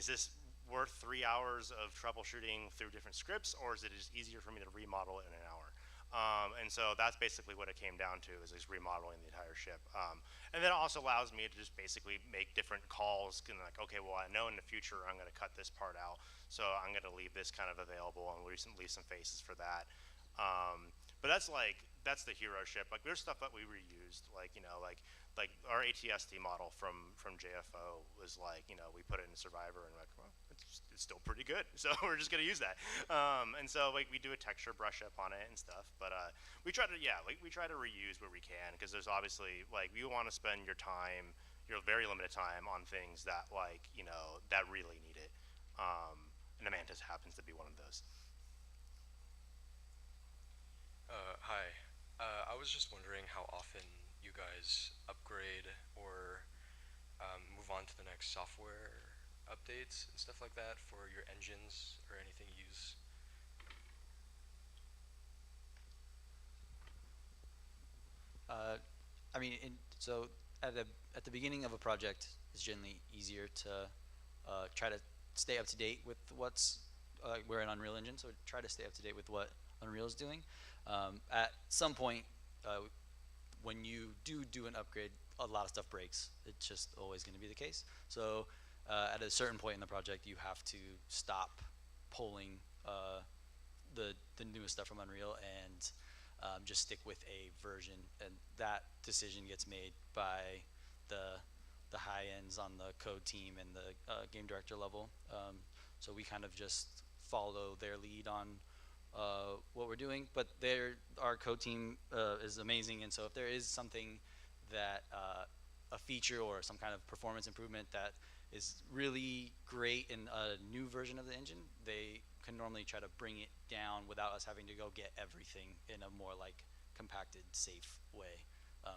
this worth 3 hours of troubleshooting through different scripts, or is it just easier for me to remodel it in an hour? And so that's basically what it came down to, is just remodeling the entire ship. And then it also allows me to just basically make different calls, and like, okay, well, I know in the future I'm going to cut this part out, so I'm going to leave this kind of available and leave some faces for that. But that's the hero ship. Like there's stuff that we reused, like like our ATST model from JFO was like, we put it in Survivor, and like, well, it's still pretty good, so we're just gonna use that. And so like we do a texture brush up on it and stuff, but we try to reuse where we can, because there's obviously like you want to spend your time, your very limited time, on things that like that really need it. And the Mantis happens to be one of those. Hi. I was just wondering how often you guys upgrade or move on to the next software updates and stuff like that for your engines or anything you use. I mean, so at the beginning of a project, it's generally easier to try to stay up to date with what's we're in Unreal Engine, so try to stay up to date with what Unreal is doing. At some point, when you do an upgrade, a lot of stuff breaks. It's just always going to be the case. So at a certain point in the project, you have to stop pulling the newest stuff from Unreal and just stick with a version. And that decision gets made by the high ends on the code team and the game director level. So we kind of just follow their lead on what we're doing, but our code team is amazing, and so if there is something that a feature or some kind of performance improvement that is really great in a new version of the engine, they can normally try to bring it down without us having to go get everything in a more like compacted, safe way,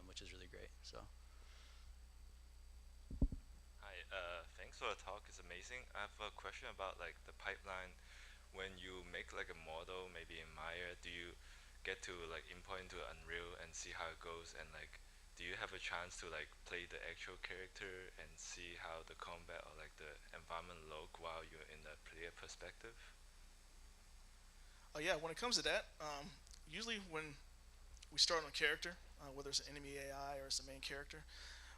which is really great. So. Hi, thanks for the talk. It's amazing. I have a question about like the pipeline. When you make like a model, maybe in Maya, do you get to like import into Unreal and see how it goes, and like do you have a chance to like play the actual character and see how the combat or like the environment look while you're in the player perspective? Yeah, when it comes to that, usually when we start on a character, whether it's an enemy AI or it's the main character,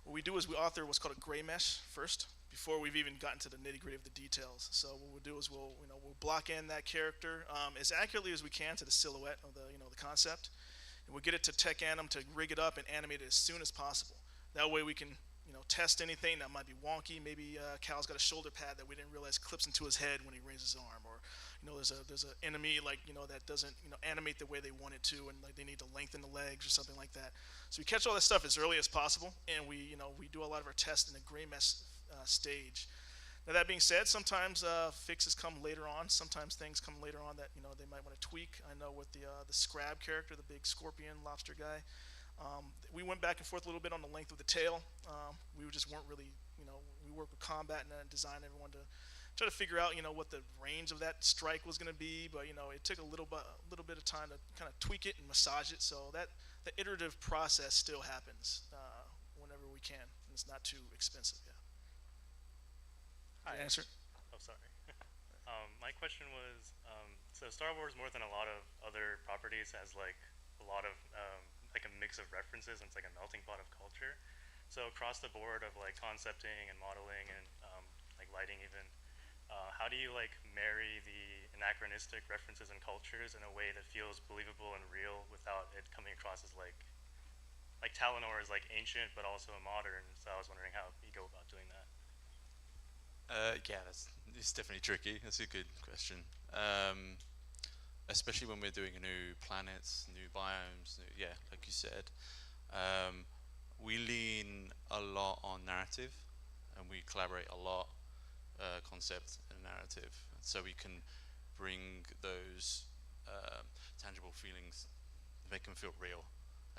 what we do is we author what's called a gray mesh first, before we've even gotten to the nitty-gritty of the details. So what we'll do is we'll block in that character as accurately as we can to the silhouette of the concept, and we'll get it to tech anim to rig it up and animate it as soon as possible. That way we can test anything that might be wonky. Maybe Cal's got a shoulder pad that we didn't realize clips into his head when he raises his arm, or there's an enemy like that doesn't animate the way they want it to, and like they need to lengthen the legs or something like that. So we catch all that stuff as early as possible, and we do a lot of our tests in the gray mesh stage. Now that being said, sometimes fixes come later on. Sometimes things come later on that they might want to tweak. I know with the Scrab character, the big scorpion lobster guy, we went back and forth a little bit on the length of the tail. We just weren't really, we worked with combat and design everyone to try to figure out what the range of that strike was going to be, but it took a little bit of time to kind of tweak it and massage it, so that the iterative process still happens whenever we can, and it's not too expensive. Yeah. Hi. Answer. Oh, sorry. My question was, so Star Wars, more than a lot of other properties, has like a lot of like a mix of references, and it's like a melting pot of culture. So across the board of like concepting and modeling and like lighting even, how do you like marry the anachronistic references and cultures in a way that feels believable and real without it coming across as like Talinor is like ancient but also modern. So I was wondering how you go about doing that. Yeah, it's definitely tricky. That's a good question. Especially when we're doing new planets, new biomes, yeah, like you said. We lean a lot on narrative, and we collaborate a lot, concept and narrative, so we can bring those tangible feelings, make them feel real,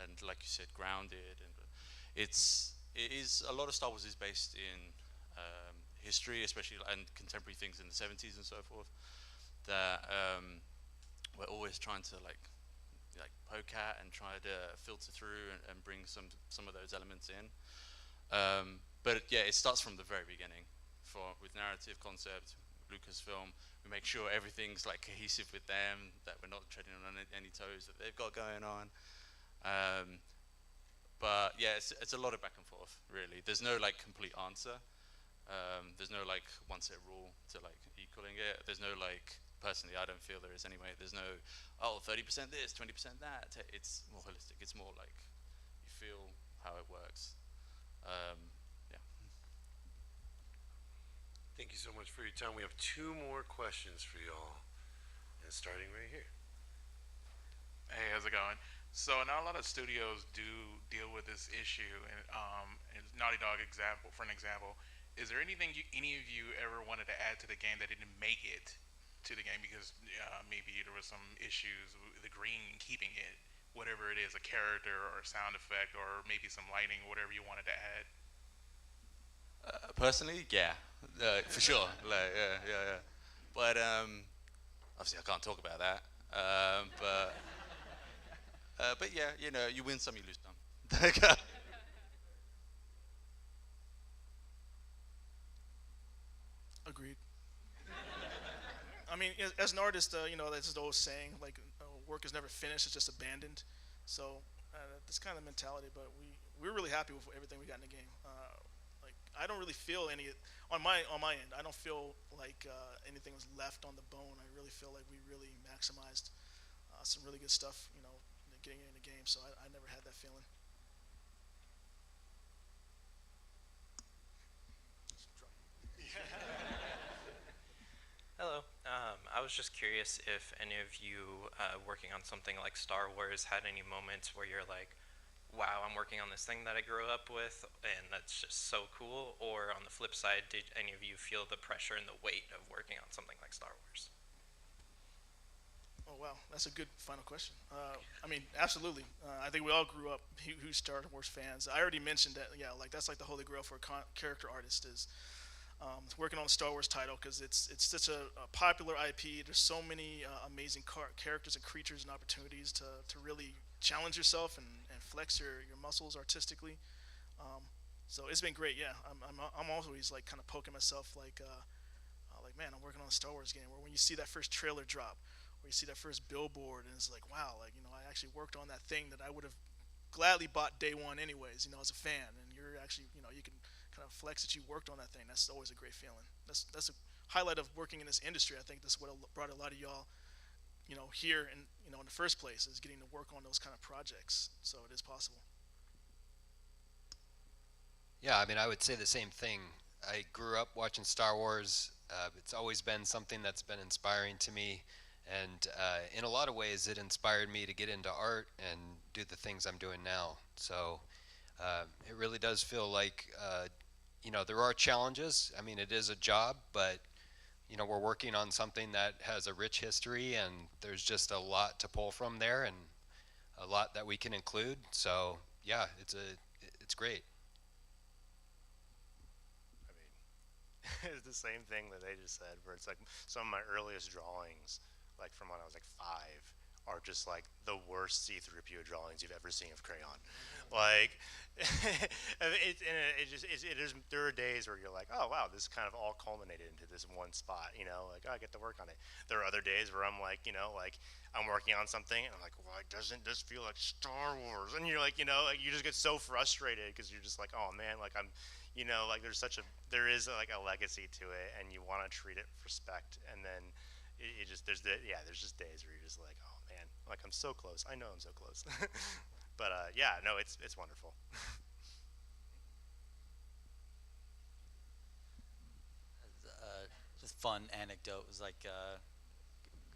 and like you said, grounded. And it is a lot of Star Wars is based in history, especially and contemporary things in the 70s and so forth. That we're always trying to like poke at and try to filter through and bring some of those elements in. But yeah, it starts from the very beginning. With narrative concept, Lucasfilm, we make sure everything's like cohesive with them, that we're not treading on any toes that they've got going on. But yeah, it's a lot of back and forth, really. There's no like complete answer. There's no like one set rule to like equaling it. There's no like, personally, I don't feel there is anyway. There's no, 30% this, 20% that. It's more holistic. It's more like you feel how it works. Yeah. Thank you so much for your time. We have 2 more questions for y'all, and starting right here. Hey, how's it going? So not a lot of studios do deal with this issue, and Naughty Dog example, for an example, is there anything any of you ever wanted to add to the game that didn't make it to the game because maybe there was some issues with the green keeping it, whatever it is, a character or a sound effect or maybe some lighting, whatever you wanted to add? Personally, yeah, for sure. Like, yeah. But obviously, I can't talk about that. But yeah, you know, you win some, you lose some. Agreed. I mean, as an artist, you know, that's the old saying, like, work is never finished; it's just abandoned. So that's kind of the mentality. But we're really happy with everything we got in the game. Like, I don't really feel any on my end. I don't feel like anything was left on the bone. I really feel like we really maximized some really good stuff. You know, getting it in the game. So I never had that feeling. Hello. I was just curious if any of you working on something like Star Wars had any moments where you're like, wow, I'm working on this thing that I grew up with and that's just so cool, or on the flip side, did any of you feel the pressure and the weight of working on something like Star Wars? Oh wow, that's a good final question. I mean, absolutely. I think we all grew up huge Star Wars fans. I already mentioned that. Yeah, like that's like the holy grail for a character artist is working on a Star Wars title because it's such a popular IP. There's so many amazing characters and creatures and opportunities to really challenge yourself and flex your muscles artistically. So it's been great. Yeah, I'm always like kind of poking myself like man, I'm working on a Star Wars game. Or when you see that first trailer drop, or you see that first billboard, and it's like wow, like you know I actually worked on that thing that I would have gladly bought day one anyways. You know, as a fan, and you're actually you can kind of flex that you worked on that thing. That's always a great feeling. That's a highlight of working in this industry. I think that's what brought a lot of y'all, here in in the first place is getting to work on those kind of projects. So it is possible. Yeah, I mean, I would say the same thing. I grew up watching Star Wars. It's always been something that's been inspiring to me, and in a lot of ways, it inspired me to get into art and do the things I'm doing now. So it really does feel like there are challenges. I mean, it is a job, but we're working on something that has a rich history, and there's just a lot to pull from there, and a lot that we can include. So yeah, it's great. It's the same thing that they just said, where it's like some of my earliest drawings, like from when I was like 5, are just like the worst C-3PO drawings you've ever seen of crayon. Like, there are days where you're like, oh wow, this kind of all culminated into this one spot, you know, like, oh, I get to work on it. There are other days where I'm like, you know, like I'm working on something and I'm like, why doesn't this feel like Star Wars? And you're like, you know, like you just get so frustrated because you're just like, oh man, like I'm, you know, like there is like a legacy to it, and you want to treat it with respect, and then it just there's just days where you're just like, oh man, like I'm so close. I know I'm so close. But yeah, no, it's wonderful. Just fun anecdote was like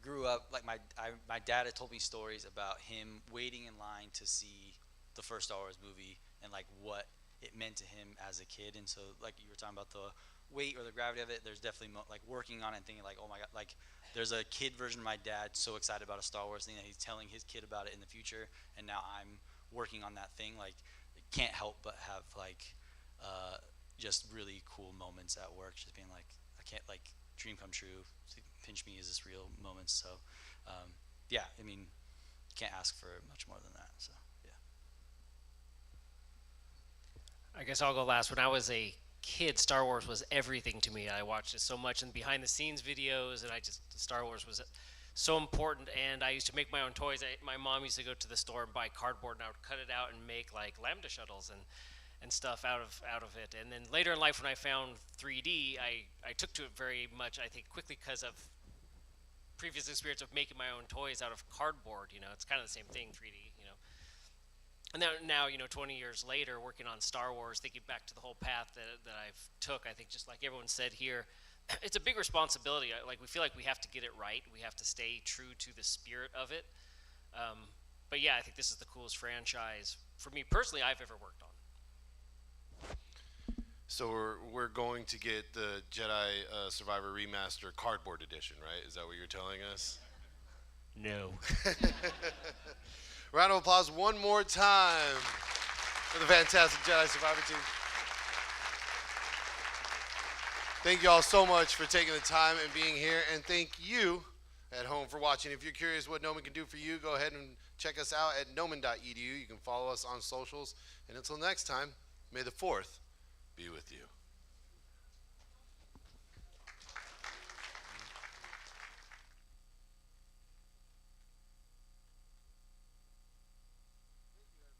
grew up like my dad had told me stories about him waiting in line to see the first Star Wars movie and like what it meant to him as a kid. And so like you were talking about the weight or the gravity of it, there's definitely like working on it and thinking like, oh my god, like there's a kid version of my dad so excited about a Star Wars thing that he's telling his kid about it in the future, and now I'm working on that thing. Like can't help but have like just really cool moments at work, just being like, I can't, like, dream come true, pinch me, is this real moments. So yeah, I mean, can't ask for much more than that. So yeah. I guess I'll go last. When I was a kid, Star Wars was everything to me. I watched it so much in behind the scenes videos, and Star Wars was so important. And I used to make my own toys. My mom used to go to the store and buy cardboard, and I would cut it out and make like Lambda shuttles and stuff out of it. And then later in life, when I found 3D, I took to it very much, I think, quickly because of previous experience of making my own toys out of cardboard. You know, it's kind of the same thing, 3D, you know. And now, you know, 20 years later, working on Star Wars, thinking back to the whole path that I've took, I think just like everyone said here, it's a big responsibility. Like, we feel like we have to get it right. We have to stay true to the spirit of it. But yeah, I think this is the coolest franchise, for me personally, I've ever worked on. So we're going to get the Jedi Survivor Remaster Cardboard Edition, right? Is that what you're telling us? No. Round of applause one more time for the fantastic Jedi Survivor team. Thank you all so much for taking the time and being here, and thank you at home for watching. If you're curious what Gnomon can do for you, go ahead and check us out at gnomon.edu. You can follow us on socials, and until next time, may the 4th be with you.